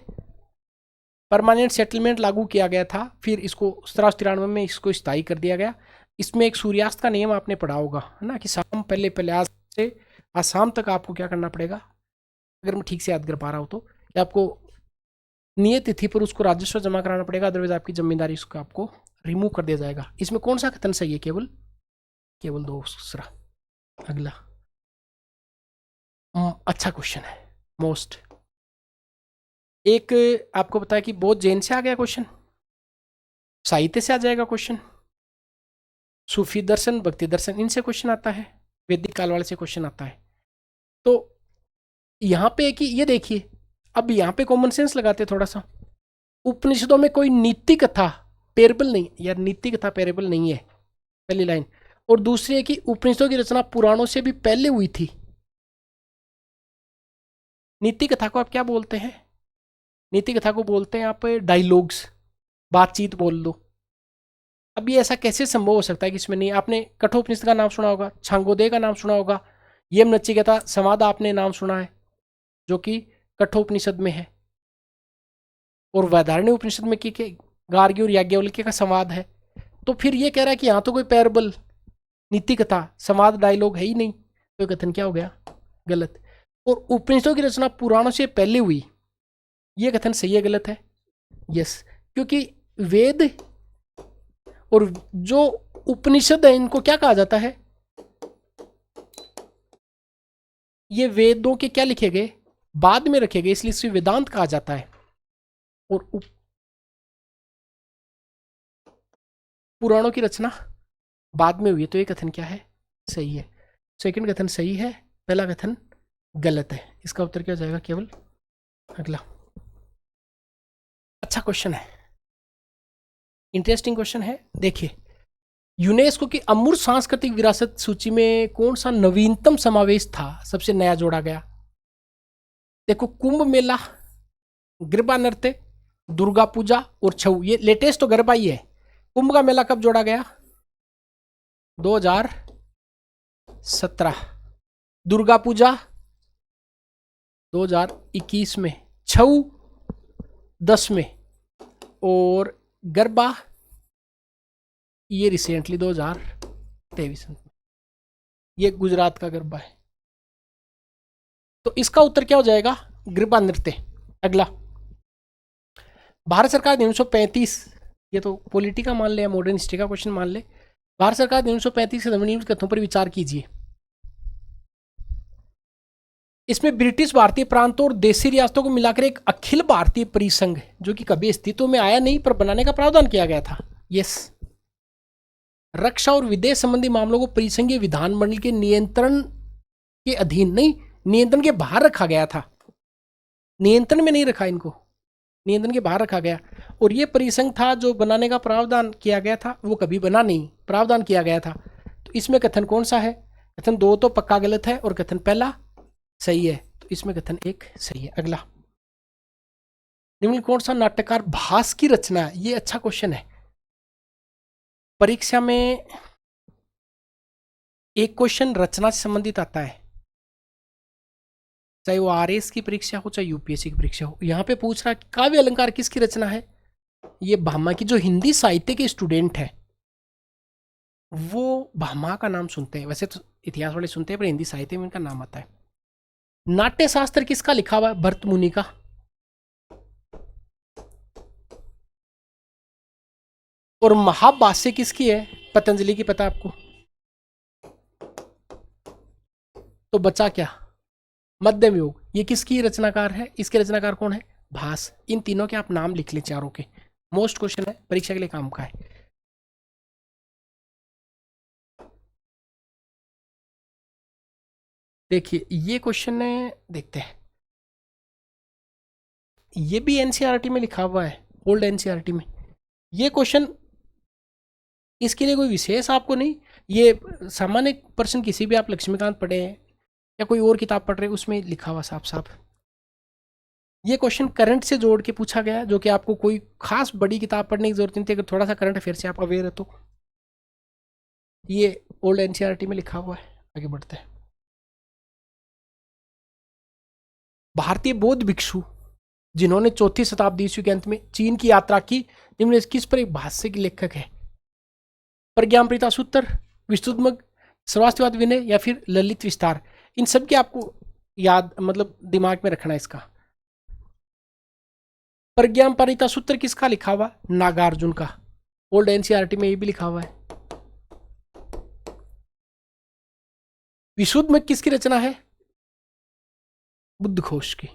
परमानेंट सेटलमेंट लागू किया गया था, फिर इसको 1793 में इसको स्थायी कर दिया गया। इसमें एक सूर्यास्त का नियम आपने पढ़ा होगा, है ना, कि शाम पहले आज से आज शाम तक आपको क्या करना पड़ेगा, अगर मैं ठीक से याद कर पा रहा हूँ तो, कि आपको नियत तिथि पर उसको राजस्व जमा कराना पड़ेगा, अदरवाइज आपकी जिम्मेदारी उसको आपको रिमूव कर दिया जाएगा। इसमें कौन सा कथन सही है? केवल दूसरा। अगला अच्छा क्वेश्चन है, मोस्ट। एक आपको पता है कि बौद्ध जैन से आ गया क्वेश्चन, साहित्य से आ जाएगा क्वेश्चन, सूफी दर्शन, भक्ति दर्शन, इनसे क्वेश्चन आता है, वैदिक काल वाले से क्वेश्चन आता है। तो यहां पे कि ये देखिए, अब यहां पे कॉमन सेंस लगाते थोड़ा सा। उपनिषदों में कोई नीति कथा पेरेबल नहीं, यार नीति कथा पेरेबल नहीं है, पहली लाइन। और दूसरी है कि उपनिषदों की रचना पुराणों से भी पहले हुई थी। नीति कथा को आप क्या बोलते हैं? नीति कथा को बोलते हैं आप डायलॉग्स, बातचीत बोल दो। अब ये ऐसा कैसे संभव हो सकता है कि इसमें नहीं? आपने कठोपनिषद का नाम सुना होगा, छांगोदय का नाम सुना होगा, यम नचिकेता संवाद आपने नाम सुना है, जो कि कठोपनिषद में है, और वैधारण्य उपनिषद में कि गार्गी और याज्ञवल्क्य का संवाद है। तो फिर ये कह रहा है कि यहाँ तो कोई पैराबल, नीति कथा, संवाद, डायलॉग है ही नहीं, तो कथन क्या हो गया? गलत। और उपनिषदों की रचना पुराणों से पहले हुई, ये कथन सही है गलत है? यस, क्योंकि वेद और जो उपनिषद है इनको क्या कहा जाता है? ये वेदों के क्या लिखे गए? बाद में रखे गए, इसलिए इसे वेदांत कहा जाता है। और पुराणों की रचना बाद में हुई है, तो ये कथन क्या है? सही है। सेकंड कथन सही है, पहला कथन गलत है। इसका उत्तर क्या हो जाएगा? केवल। अगला अच्छा क्वेश्चन है, इंटरेस्टिंग क्वेश्चन है। देखिए, यूनेस्को की अमूर्त सांस्कृतिक विरासत सूची में कौन सा नवीनतम समावेश था, सबसे नया जोड़ा गया? देखो, कुंभ मेला, गरबा नृत्य, दुर्गा पूजा और छऊ, ये लेटेस्ट तो गरबा ही है। कुंभ का मेला कब जोड़ा गया? 2017। दुर्गा पूजा 2021 में, छऊ 10 में, और गरबा ये रिसेंटली 2023 में। ये गुजरात का गरबा है। तो इसका उत्तर क्या हो जाएगा? गरबा नृत्य। अगला, भारत सरकार 1935, ये तो पॉलिटिका मान ले या मॉडर्न हिस्ट्री का क्वेश्चन मान ले। भारत सरकार 1935 के निम्नलिखित कथनों पर विचार कीजिए। इसमें ब्रिटिश भारतीय प्रांतों और देशी रियासतों को मिलाकर एक अखिल भारतीय परिसंघ, जो कि कभी अस्तित्व में आया नहीं, पर बनाने का प्रावधान किया गया था। यस। रक्षा और विदेश संबंधी मामलों को परिसंघीय विधानमंडल के नियंत्रण के अधीन नहीं, नियंत्रण के बाहर रखा गया था। नियंत्रण में नहीं रखा इनको, नियंत्रण के बाहर रखा गया। और ये परिसंघ था जो बनाने का प्रावधान किया गया था, वो कभी बना नहीं, प्रावधान किया गया था। तो इसमें कथन कौन सा है? कथन 2 तो पक्का गलत है, और कथन पहला सही है। तो इसमें कथन 1 सही है। अगला, निम्न कौन सा नाट्यकार भास की रचना है? ये अच्छा क्वेश्चन है। परीक्षा में एक क्वेश्चन रचना से संबंधित आता है, चाहे वो आरएस की परीक्षा हो चाहे यूपीएससी की परीक्षा हो। यहाँ पे पूछ रहा है काव्य अलंकार किसकी रचना है। ये भामा की, जो हिंदी साहित्य के स्टूडेंट है वो भामा का नाम सुनते हैं, वैसे तो इतिहास वाले सुनते हैं पर हिंदी साहित्य में इनका नाम आता है। नाट्य शास्त्र किसका लिखा हुआ है, भरत मुनि का। और महाभाष्य किसकी है, पतंजलि की, पता आपको। तो बचा क्या, मध्यम योग। ये किसकी रचनाकार है, इसके रचनाकार कौन है, भास। इन तीनों के आप नाम लिख लें, चारों के। मोस्ट क्वेश्चन है, परीक्षा के लिए काम का है। देखिए ये क्वेश्चन है, देखते हैं। ये भी एनसीईआरटी में लिखा हुआ है, ओल्ड एनसीईआरटी में। ये क्वेश्चन, इसके लिए कोई विशेष आपको नहीं, ये सामान्य पर्सन किसी भी, आप लक्ष्मीकांत पढ़े हैं या कोई और किताब पढ़ रहे हैं, उसमें लिखा हुआ साफ साफ। ये क्वेश्चन करंट से जोड़ के पूछा गया है, जो कि आपको कोई खास बड़ी किताब पढ़ने की जरूरत नहीं थी, अगर थोड़ा सा करंट अफेयर से आप अवेयर है तो। ये ओल्ड एनसीईआरटी में लिखा हुआ है। आगे बढ़ते हैं। भारतीय बौद्ध भिक्षु जिन्होंने 4वीं शताब्दी ईस्वी के अंत में चीन की यात्रा की, निम्न किस पर एक भाष्य के लेखक है। प्रज्ञामृता सूत्र, विस्तुतमग, सर्वास्तिवाद विनय या फिर ललित विस्तार। इन सब के आपको याद, मतलब दिमाग में रखना है इसका। प्रज्ञामृता सूत्र किसका लिखा हुआ, नागार्जुन का। ओल्ड एनसीईआरटी में ये भी लिखा हुआ है। विशुद्धमग किसकी रचना है, बुद्ध घोष की।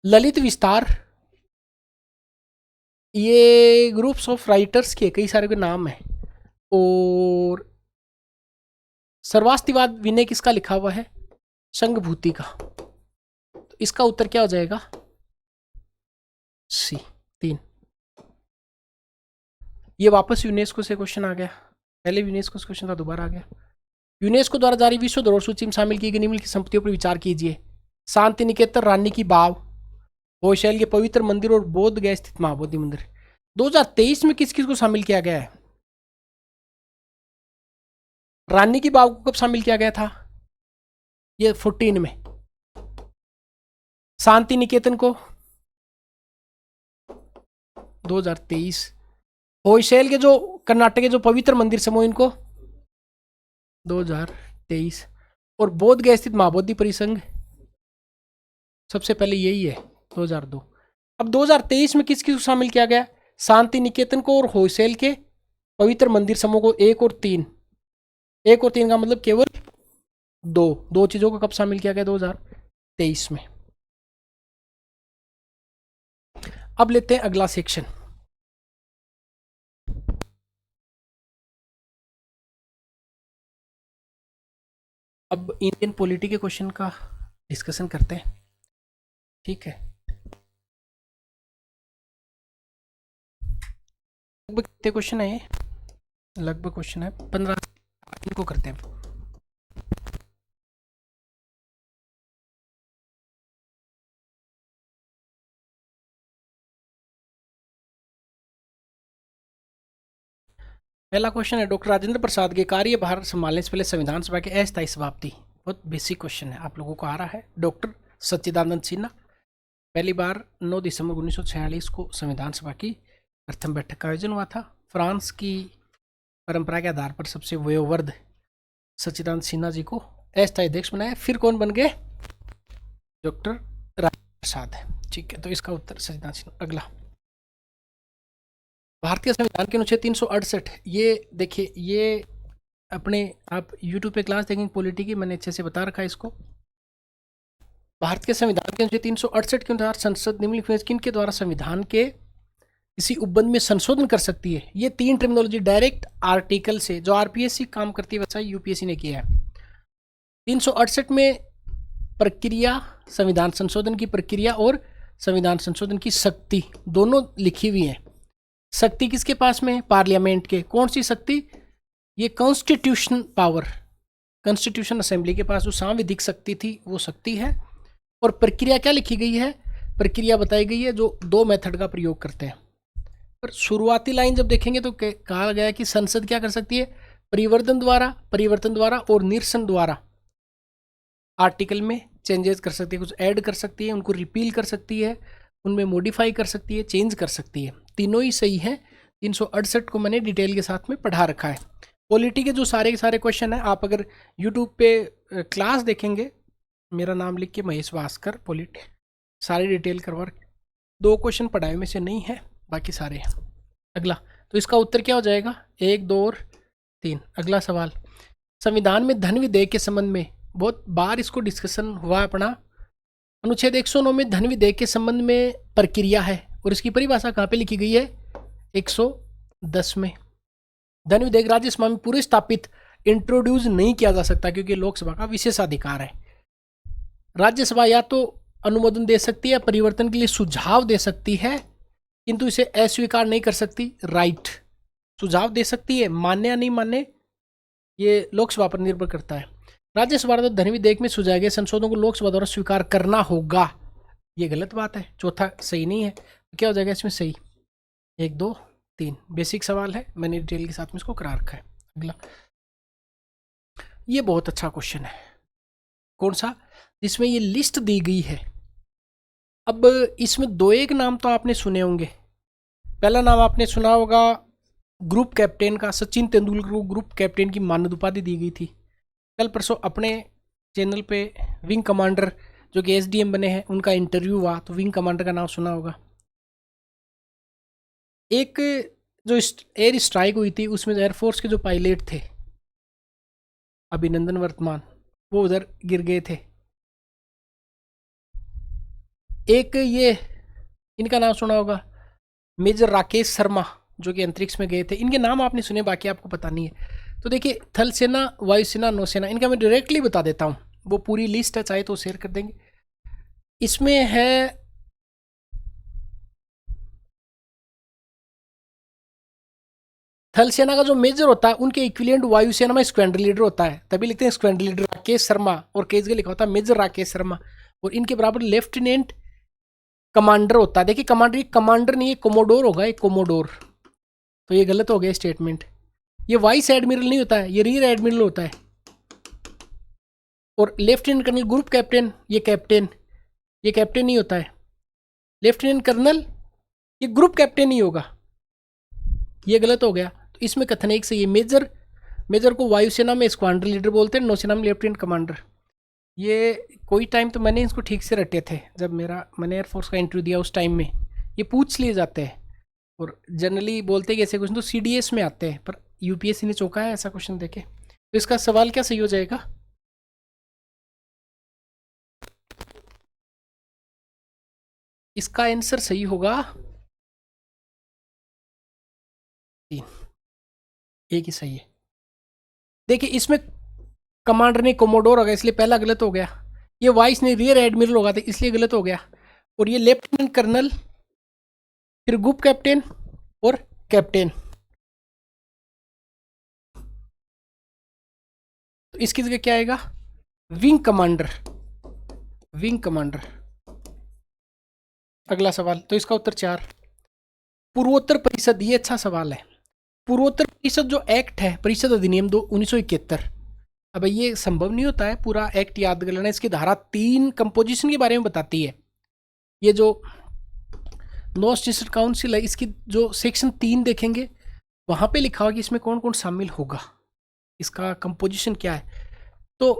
ललित विस्तार, ये ग्रुप्स ऑफ राइटर्स के कई सारे के नाम है। और सर्वास्तिवाद विनय किसका लिखा हुआ है, संघभूति का। तो इसका उत्तर क्या हो जाएगा, सी 3। ये वापस यूनेस्को से क्वेश्चन आ गया, पहले यूनेस्को से क्वेश्चन था, दोबारा आ गया। यूनेस्को द्वारा जारी विश्व धरोहर सूची में शामिल की गई निम्नलिखित संपत्तियों पर विचार कीजिए। शांति निकेतन, रानी की बाव, होयसल के पवित्र मंदिर और बोध गया स्थित महाबोधि मंदिर। 2023 में किस किस को शामिल किया गया है। रानी की बाव को कब शामिल किया गया था, ये 14 में। शांति निकेतन को 2023। होयसल के जो कर्नाटक के जो पवित्र मंदिर समूह, इनको 2023। और बोध गया स्थित महाबोधि परिसंघ सबसे पहले यही है, 2002। अब 2023 में किस किस को शामिल किया गया, शांति निकेतन को और होयसल के पवित्र मंदिर समूह को। 1 और 3, 1 और 3 का मतलब केवल दो चीजों को कब शामिल किया गया, 2023 में। अब लेते हैं अगला सेक्शन। अब इंडियन पॉलिटी के क्वेश्चन का डिस्कशन करते हैं, ठीक है। लगभग कितने क्वेश्चन है ये, लगभग क्वेश्चन है 15, इनको करते हैं। पहला क्वेश्चन है, डॉक्टर राजेंद्र प्रसाद के कार्यभार संभालने से पहले संविधान सभा की अस्थायी समाप्ति। बहुत बेसिक क्वेश्चन है, आप लोगों को आ रहा है। डॉक्टर सच्चिदानंद सिन्हा, पहली बार 9 दिसंबर 1946 को संविधान सभा की प्रथम बैठक का आयोजन हुआ था। फ्रांस की परंपरा के आधार पर सबसे वयोवृद्ध सच्चिदानंद सिन्हा जी को अस्थायी अध्यक्ष बनाया। फिर कौन बन गए, डॉक्टर राजेंद्र प्रसाद है, ठीक है। तो इसका उत्तर सच्चिदानंद सिन्हा। अगला, भारतीय संविधान के अनुच्छेद 368, ये देखिए, ये अपने आप यूट्यूब पे क्लास देखेंगे पॉलिटी की, मैंने अच्छे से बता रखा है इसको। भारतीय संविधान के अनुच्छेद 368 के अनुसार संसद निम्नलिखित किन के द्वारा संविधान के किसी उपबंध में संशोधन कर सकती है। ये 3 टर्मिनोलॉजी डायरेक्ट आर्टिकल से, जो आरपीएससी काम करती है वैसा यूपीएससी ने किया है। 368 में प्रक्रिया, संविधान संशोधन की प्रक्रिया और संविधान संशोधन की शक्ति दोनों लिखी हुई है। शक्ति किसके पास में है, पार्लियामेंट के। कौन सी शक्ति, ये कॉन्स्टिट्यूशन पावर, कॉन्स्टिट्यूशन असेंबली के पास जो सांविधिक शक्ति थी वो शक्ति है। और प्रक्रिया क्या लिखी गई है, प्रक्रिया बताई गई है जो 2 मेथड का प्रयोग करते हैं। पर शुरुआती लाइन जब देखेंगे तो कहा गया है कि संसद क्या कर सकती है, परिवर्तन द्वारा और निरसन द्वारा आर्टिकल में चेंजेस कर सकती है, कुछ ऐड कर सकती है, उनको रिपील कर सकती है, उनमें मॉडिफाई कर सकती है, चेंज कर सकती है। तीनों ही सही है। 368 को मैंने डिटेल के साथ में पढ़ा रखा है। पॉलिटी के जो सारे के सारे क्वेश्चन हैं, आप अगर यूट्यूब पे क्लास देखेंगे, मेरा नाम लिख के महेश भास्कर पॉलिटी, सारी डिटेल करवा, 2 क्वेश्चन पढ़ाए में से नहीं है, बाकी सारे हैं। अगला, तो इसका उत्तर क्या हो जाएगा, 1, 2 और 3। अगला सवाल, संविधान में धन विधेयक के संबंध में बहुत बार इसको डिस्कशन हुआ अपना। अनुच्छेद 109 में धन विधेयक के संबंध में प्रक्रिया है और इसकी परिभाषा कहाँ पे लिखी गई है, 110 में। धन विधेयक राज्यसभा में पूरे स्थापित इंट्रोड्यूस नहीं किया जा सकता क्योंकि लोकसभा का विशेषाधिकार है। राज्यसभा या तो अनुमोदन दे सकती है, परिवर्तन के लिए सुझाव दे सकती है, किंतु इसे अस्वीकार नहीं कर सकती। राइट, सुझाव दे सकती है, मान्य या नहीं मान्य ये लोकसभा पर निर्भर करता है। राज्यसभा द्वारा धन विधेयक में सुझाए गए संशोधनों को लोकसभा द्वारा स्वीकार करना होगा, ये गलत बात है। चौथा सही नहीं है, तो क्या हो जाएगा इसमें सही, 1, 2, 3। बेसिक सवाल है, मैंने डिटेल के साथ में इसको करा रखा है। अगला, ये बहुत अच्छा क्वेश्चन है। कौन सा, जिसमें ये लिस्ट दी गई है। अब इसमें 2-1 नाम तो आपने सुने होंगे। पहला नाम आपने सुना होगा ग्रुप कैप्टन का, सचिन तेंदुलकर को ग्रुप कैप्टन की मानद उपाधि दी गई थी। कल परसों अपने चैनल पे विंग कमांडर जो कि एसडीएम बने हैं उनका इंटरव्यू हुआ, तो विंग कमांडर का नाम सुना होगा। एक जो एयर स्ट्राइक हुई थी उसमें एयरफोर्स के जो पायलट थे अभिनंदन वर्तमान, वो उधर गिर गए थे। एक ये इनका नाम सुना होगा मेजर राकेश शर्मा जो कि अंतरिक्ष में गए थे। इनके नाम आपने सुने, बाकी आपको पता नहीं है। तो देखिए, थल सेना, वायुसेना, नौसेना, इनका मैं डायरेक्टली बता देता हूँ, वो पूरी लिस्ट है, चाहे तो शेयर कर देंगे। इसमें है थल सेना का जो मेजर होता है उनके इक्विवेलेंट वायुसेना में स्क्वाड्रन लीडर होता है, तभी लिखते हैं स्क्वाड्रन लीडर राकेश शर्मा, और केस के लिखा होता है मेजर राकेश शर्मा। और इनके बराबर लेफ्टिनेंट कमांडर होता है। देखिए, कमांडर, ये कमांडर नहीं है, कोमोडोर होगा, एक कोमोडोर, तो ये गलत हो गया स्टेटमेंट। ये वाइस एडमिरल नहीं होता है, ये रियर एडमिरल होता है। और लेफ्टिनेंट कर्नल, ग्रुप कैप्टन, ये कैप्टन नहीं होता है। लेफ्टिनेंट कर्नल, ये ग्रुप कैप्टन नहीं होगा, ये गलत हो गया। तो इसमें कथन एक से, ये मेजर को वायुसेना में स्क्वाड्रन लीडर बोलते हैं, नौसेना में लेफ्टिनेंट कमांडर। ये कोई टाइम तो मैंने इसको ठीक से रटे थे, जब मैंने एयरफोर्स का इंटरव्यू दिया उस टाइम में ये पूछ लिए जाते हैं। और जनरली बोलते हैं कि ऐसे क्वेश्चन तो सीडीएस में आते हैं, पर यूपीएससी ने चौंका है ऐसा क्वेश्चन देखे। तो इसका सवाल क्या सही हो जाएगा, इसका आंसर सही होगा 3, एक ही सही है। देखिए, इसमें कमांडर ने कोमोडोर होगा इसलिए पहला गलत हो गया। ये वाइस ने रियर एडमिरल होगा था इसलिए गलत हो गया। और ये लेफ्टिनेंट कर्नल, फिर ग्रुप कैप्टन और कैप्टन। तो इसकी जगह क्या आएगा, विंग कमांडर, विंग कमांडर। अगला सवाल, तो इसका उत्तर 4। पूर्वोत्तर परिषद, ये अच्छा सवाल है। पूर्वोत्तर परिषद जो एक्ट है, परिषद अधिनियम 1971, अब ये संभव नहीं होता है पूरा एक्ट याद कर लेना। इसकी धारा 3 कंपोजिशन के बारे में बताती है। ये जो नॉर्थ ईस्टर्न काउंसिल है, इसकी जो सेक्शन 3 देखेंगे वहाँ पे लिखा होगा कि इसमें कौन कौन शामिल होगा, इसका कंपोजिशन क्या है। तो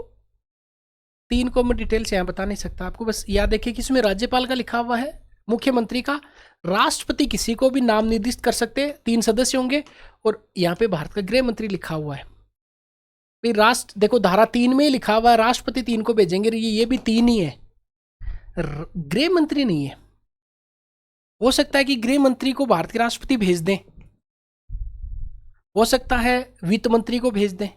3 को मैं डिटेल से यहाँ बता नहीं सकता आपको, बस याद रखिए कि इसमें राज्यपाल का लिखा हुआ है, मुख्यमंत्री का, राष्ट्रपति किसी को भी नाम निर्दिष्ट कर सकते हैं, 3 सदस्य होंगे, और यहाँ पे भारत का गृह मंत्री लिखा हुआ है। राष्ट्र, देखो धारा 3 में लिखा हुआ है राष्ट्रपति 3 को भेजेंगे, ये भी 3 ही है, गृह मंत्री नहीं है। हो सकता है कि गृह मंत्री को भारत के राष्ट्रपति भेज दें, हो सकता है वित्त मंत्री को भेज दें,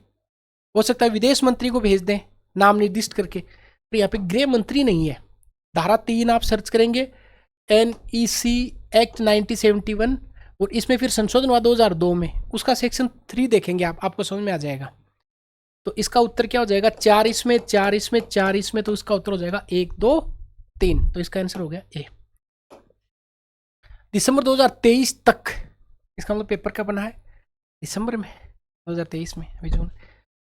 हो सकता है विदेश मंत्री को भेज दें नाम निर्दिष्ट करके, तो यहाँ पे गृह मंत्री नहीं है। धारा 3 आप सर्च करेंगे, NEC एक्ट 1971, और इसमें फिर संशोधन हुआ 2002 में, उसका सेक्शन 3 देखेंगे आपको समझ में आ जाएगा। तो इसका उत्तर क्या हो जाएगा, 4 इसमें, 4 इसमें, 4 इसमें, तो इसका उत्तर हो जाएगा 1, 2, 3। तो इसका आंसर हो गया ए। दिसंबर 2023 तक, इसका मतलब पेपर कब बना है? दिसंबर में 2023 में, अभी जून।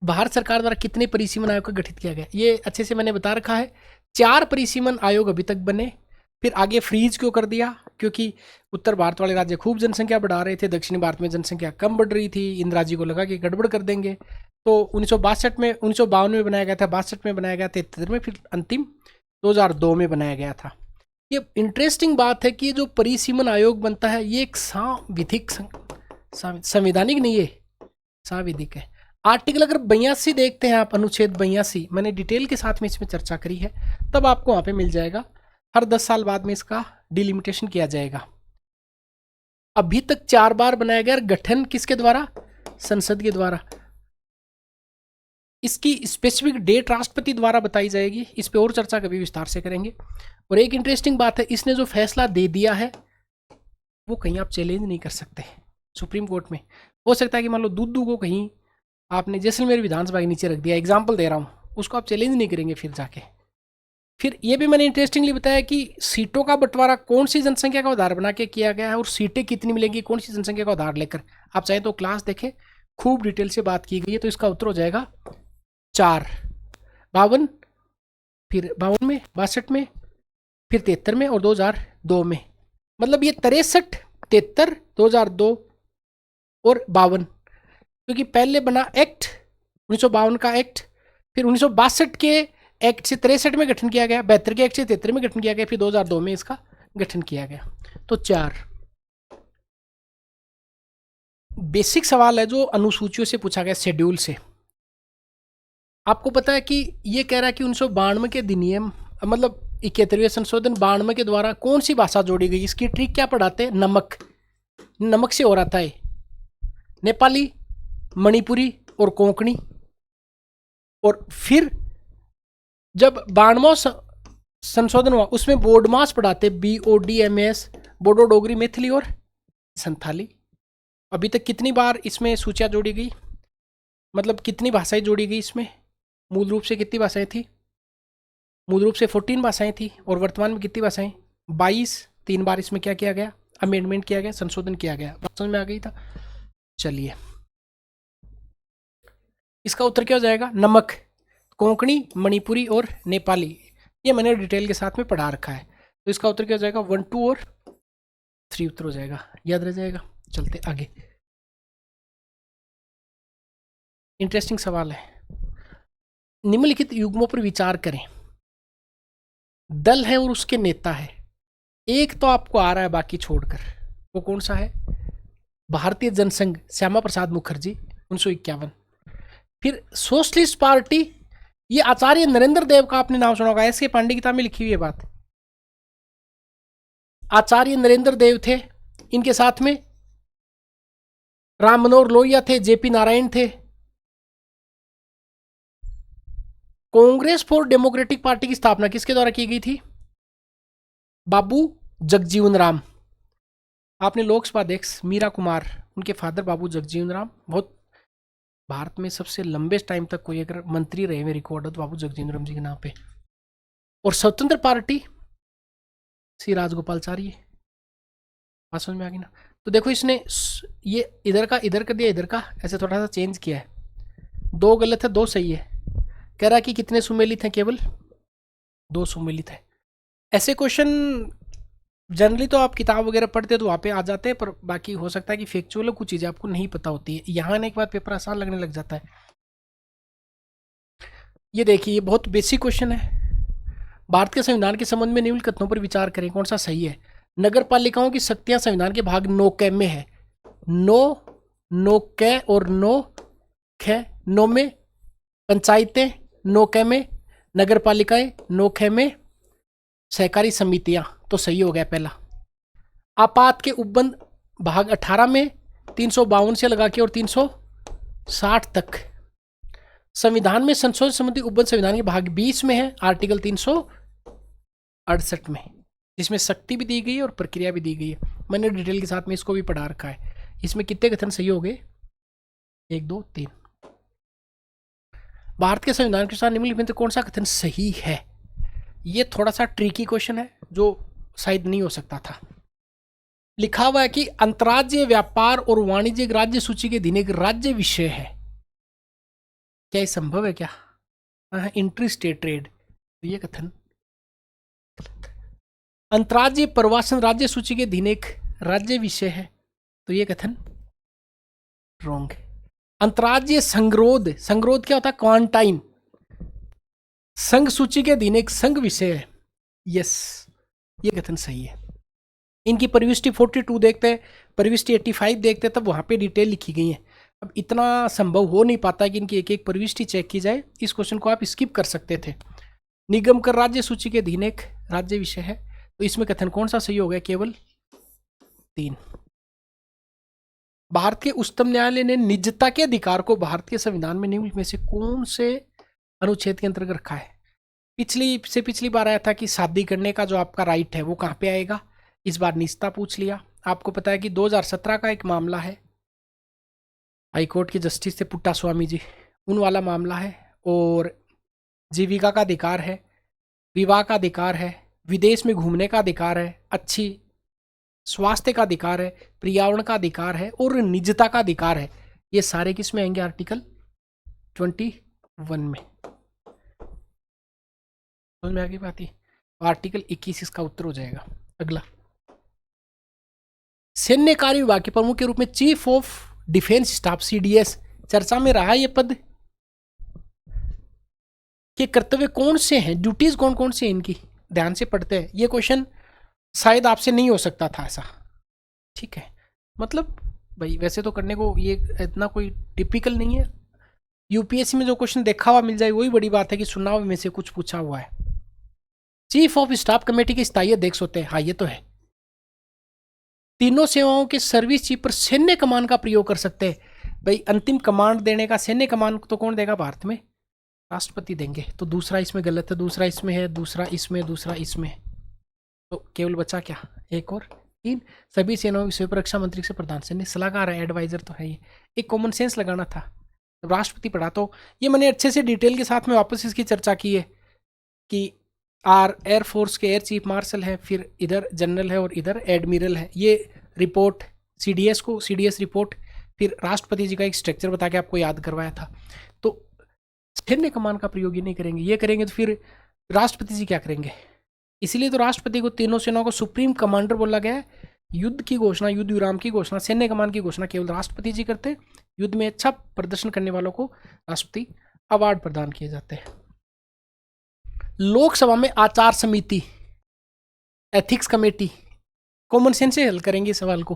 भारत सरकार द्वारा कितने परिसीमन आयोग का गठित किया गया? ये अच्छे से मैंने बता रखा है, 4 परिसीमन आयोग अभी तक बने। फिर आगे फ्रीज क्यों कर दिया? क्योंकि उत्तर भारत वाले राज्य खूब जनसंख्या बढ़ा रहे थे, दक्षिणी भारत में जनसंख्या कम बढ़ रही थी। इंदिरा जी को लगा कि गड़बड़ कर देंगे, तो 1962 में, 1952 में बनाया गया था, 62 में बनाया गया था, 73 में, फिर अंतिम 2002 में बनाया गया था। ये इंटरेस्टिंग बात है कि ये जो परिसीमन आयोग बनता है ये एक सांविधिक, संवैधानिक नहीं है, सांविधिक है। आर्टिकल अगर 82 देखते हैं आप, अनुच्छेद 82, मैंने डिटेल के साथ में इसमें चर्चा करी है, तब आपको वहां पे मिल जाएगा। हर 10 साल बाद में इसका डिलिमिटेशन किया जाएगा। अभी तक 4 बार बनाया गया, गठन किसके द्वारा? संसद के द्वारा। इसकी स्पेसिफिक डेट राष्ट्रपति द्वारा बताई जाएगी, इस पे और चर्चा कभी विस्तार से करेंगे। और एक इंटरेस्टिंग बात है, इसने जो फैसला दे दिया है वो कहीं आप चैलेंज नहीं कर सकते सुप्रीम कोर्ट में। हो सकता है कि मान लो दूध को कहीं आपने जैसलमेर विधानसभा के नीचे रख दिया, एग्जाम्पल दे रहा हूँ, उसको आप चैलेंज नहीं करेंगे फिर जाके। फिर ये भी मैंने इंटरेस्टिंगली बताया कि सीटों का बंटवारा कौन सी जनसंख्या का आधार बना के किया गया है और सीटें कितनी मिलेंगी कौन सी जनसंख्या का आधार लेकर। आप चाहे तो क्लास देखें, खूब डिटेल से बात की गई है। तो इसका उत्तर हो जाएगा 4, 52, फिर 52 में, 62 में, फिर 73 में और 2002 में। मतलब ये 63, 73, 2002 और 52, क्योंकि पहले बना एक्ट 1952 का एक्ट, फिर 1962 के एक्ट से 63 में गठन किया गया, 72 के एक्ट से 73 में गठन किया गया, फिर 2002 में इसका गठन किया गया। तो 4 बेसिक सवाल है जो अनुसूचियों से पूछा गया, शेड्यूल से। आपको पता है कि ये कह रहा है कि 1992 के अधिनियम, मतलब 71वें संशोधन 92 के द्वारा कौन सी भाषा जोड़ी गई? इसकी ट्रिक क्या पढ़ाते हैं? नमक, नमक से हो रहा था ये, नेपाली, मणिपुरी और कोंकणी। और फिर जब 92वां संशोधन हुआ उसमें बोडमास पढ़ाते, BODMAS, बोडो, डोगरी, मैथिली और संथाली। अभी तक कितनी बार इसमें सूचियाँ जोड़ी गई, मतलब कितनी भाषाएं जोड़ी गई इसमें? मूल रूप से कितनी भाषाएं थी? मूल रूप से 14 भाषाएं थी, और वर्तमान में कितनी भाषाएं? 22। 3 बार इसमें क्या किया गया? अमेंडमेंट किया गया, संशोधन किया गया। बात समझ में आ गई था? चलिए, इसका उत्तर क्या हो जाएगा? नमक, कोंकणी, मणिपुरी और नेपाली। ये मैंने डिटेल के साथ में पढ़ा रखा है। तो इसका उत्तर क्या हो जाएगा? 1, 2 और 3 उत्तर हो जाएगा, याद रह जाएगा। चलते आगे, इंटरेस्टिंग सवाल है। निम्नलिखित युग्मों पर विचार करें। दल है और उसके नेता है। एक तो आपको आ रहा है बाकी छोड़कर, वो कौन सा है? भारतीय जनसंघ, श्यामा प्रसाद मुखर्जी, 1951। फिर सोशलिस्ट पार्टी, ये आचार्य नरेंद्र देव का आपने नाम सुना होगा, एस के पांडे की किताब में लिखी हुई है बात। आचार्य नरेंद्र देव थे, इनके साथ में राम मनोहर लोहिया थे, JP नारायण थे। कांग्रेस फॉर डेमोक्रेटिक पार्टी की स्थापना किसके द्वारा की गई थी? बाबू जगजीवन राम। आपने लोकसभा अध्यक्ष मीरा कुमार, उनके फादर बाबू जगजीवन राम, बहुत भारत में सबसे लंबे टाइम तक कोई अगर मंत्री रहे में रिकॉर्ड हो तो बाबू जगजीवन राम जी के नाम पे। और स्वतंत्र पार्टी श्री राजगोपालचारी। बात समझ में आ गई ना? तो देखो इसने ये इधर का इधर कर दिया, इधर का ऐसे थोड़ा सा चेंज किया है। 2 गलत है, 2 सही है। कह रहा कि कितने सुमेलित हैं? केवल 2 सुमेलित है। ऐसे क्वेश्चन जनरली तो आप किताब वगैरह पढ़ते तो वहाँ पे आ जाते हैं, पर बाकी हो सकता है कि फैक्चुअल कुछ चीज़ें आपको नहीं पता होती है। यहाँ आने के बाद पेपर आसान लगने लग जाता है। ये देखिए, ये बहुत बेसिक क्वेश्चन है। भारत के संविधान के संबंध में निम्न कथनों पर विचार करें, कौन सा सही है? नगर पालिकाओं की शक्तियां संविधान के भाग 9 क में है। 9 क और 9 ख। 9 में पंचायतें, 9 क में नगर पालिकाएं, 9 ख में सहकारी समितियां। तो सही हो गया पहला। आपात के उपबंध भाग 18 में 352 से लगा के और 360 तक। संविधान में संशोधन संबंधी उपबंध संविधान के भाग 20 में है, आर्टिकल 368 में, जिसमें शक्ति भी दी गई है और प्रक्रिया भी दी गई है। मैंने डिटेल के साथ में इसको भी पढ़ा रखा है। इसमें कितने कथन सही हो गए? 1, 2, 3। भारत के संविधान के अनुसार निम्नलिखित में कौन सा कथन सही है? ये थोड़ा सा ट्रिकी क्वेश्चन है जो शायद नहीं हो सकता था। लिखा हुआ है कि अंतर्राज्यीय व्यापार और वाणिज्य राज्य सूची के अधीन एक राज्य विषय है। क्या ये संभव है क्या? इंट्री स्टेट ट्रेड, तो ये कथन अंतर्राज्यीय प्रवासन राज्य सूची के अधीन एक राज्य विषय है, तो ये कथन रॉन्ग है। अंतर्राज्यीय संगरोध, संगरोध क्या होता है? क्वारंटाइन, संघ सूची के अधीन एक संघ विषय है। यस, ये कथन सही है। इनकी परिविष्टि 42 देखते हैं, परिविष्टि 85 देखते हैं, तब वहां पे डिटेल लिखी गई है। अब इतना संभव हो नहीं पाता कि इनकी एक एक परिविष्टि चेक की जाए। इस क्वेश्चन को आप स्किप कर सकते थे। निगम कर राज्य सूची के अधीन एक राज्य विषय है, तो इसमें कथन कौन सा सही हो गया? केवल 3। भारत के उच्चतम न्यायालय ने निजता के अधिकार को भारत के संविधान में निम्नलिखित में से कौन से अनुच्छेद के अंतर्गत रखा है? पिछली बार आया था कि शादी करने का जो आपका राइट है वो कहाँ पे आएगा। इस बार निजता पूछ लिया। आपको पता है कि 2017 का एक मामला है, हाईकोर्ट के जस्टिस थे पुट्टा स्वामी जी, उन वाला मामला है। और जीविका का अधिकार है, विवाह का अधिकार है, विदेश में घूमने का अधिकार है, अच्छी स्वास्थ्य का अधिकार है, पर्यावरण का अधिकार है और निजता का अधिकार है। ये सारे किस में आएंगे? आर्टिकल 21 में। समझ में आ गई बात? आर्टिकल 21 इसका उत्तर हो जाएगा। अगला, सैन्य कार्य विभाग के प्रमुख के रूप में chief of defence staff CDS चर्चा में रहा। ये पद के कर्तव्य कौन से हैं? ड्यूटीज कौन कौन से हैं इनकी? ध्यान से पढ़ते हैं। ये क्वेश्चन शायद आपसे नहीं हो सकता था ऐसा, ठीक है? मतलब भाई वैसे तो करने को ये इतना कोई टिपिकल नहीं है। यूपीएससी में जो क्वेश्चन देखा हुआ मिल जाए वही बड़ी बात है कि चुनाव में से कुछ पूछा हुआ है। चीफ ऑफ स्टाफ कमेटी के स्थायी अध्यक्ष होते हैं। हाँ, ये तो है। तीनों सेवाओं के सर्विस चीफ पर सैन्य कमान का प्रयोग कर सकते हैं। भाई अंतिम कमांड देने का सैन्य कमान तो कौन देगा? भारत में राष्ट्रपति देंगे। तो दूसरा इसमें गलत है, दूसरा इसमें है, दूसरा इसमें, दूसरा इसमें। तो केवल बचा क्या? एक और 3। सभी सेनाओं की स्वयं रक्षा मंत्री से प्रधान सैन्य सलाहकार है, एडवाइजर तो है ये। एक कॉमन सेंस लगाना था, राष्ट्रपति पढ़ा। तो ये मैंने अच्छे से डिटेल के साथ में वापस इसकी चर्चा की है कि एयरफोर्स के एयर चीफ मार्शल है, फिर इधर जनरल है और इधर एडमिरल है। ये रिपोर्ट सीडीएस रिपोर्ट, फिर राष्ट्रपति जी का एक स्ट्रक्चर बता के आपको याद करवाया था। तो सैन्य कमान का प्रयोग ये नहीं करेंगे, ये करेंगे तो फिर राष्ट्रपति जी क्या करेंगे? इसलिए तो राष्ट्रपति को तीनों सेनाओं को सुप्रीम कमांडर बोला गया है। युद्ध की घोषणा, युद्ध विराम की घोषणा, सैन्य कमान की घोषणा केवल राष्ट्रपति जी करते हैं। युद्ध में अच्छा प्रदर्शन करने वालों को राष्ट्रपति अवार्ड प्रदान किए जाते हैं। लोकसभा में आचार समिति, एथिक्स कमेटी, कॉमन सेंस से हल करेंगे सवाल को।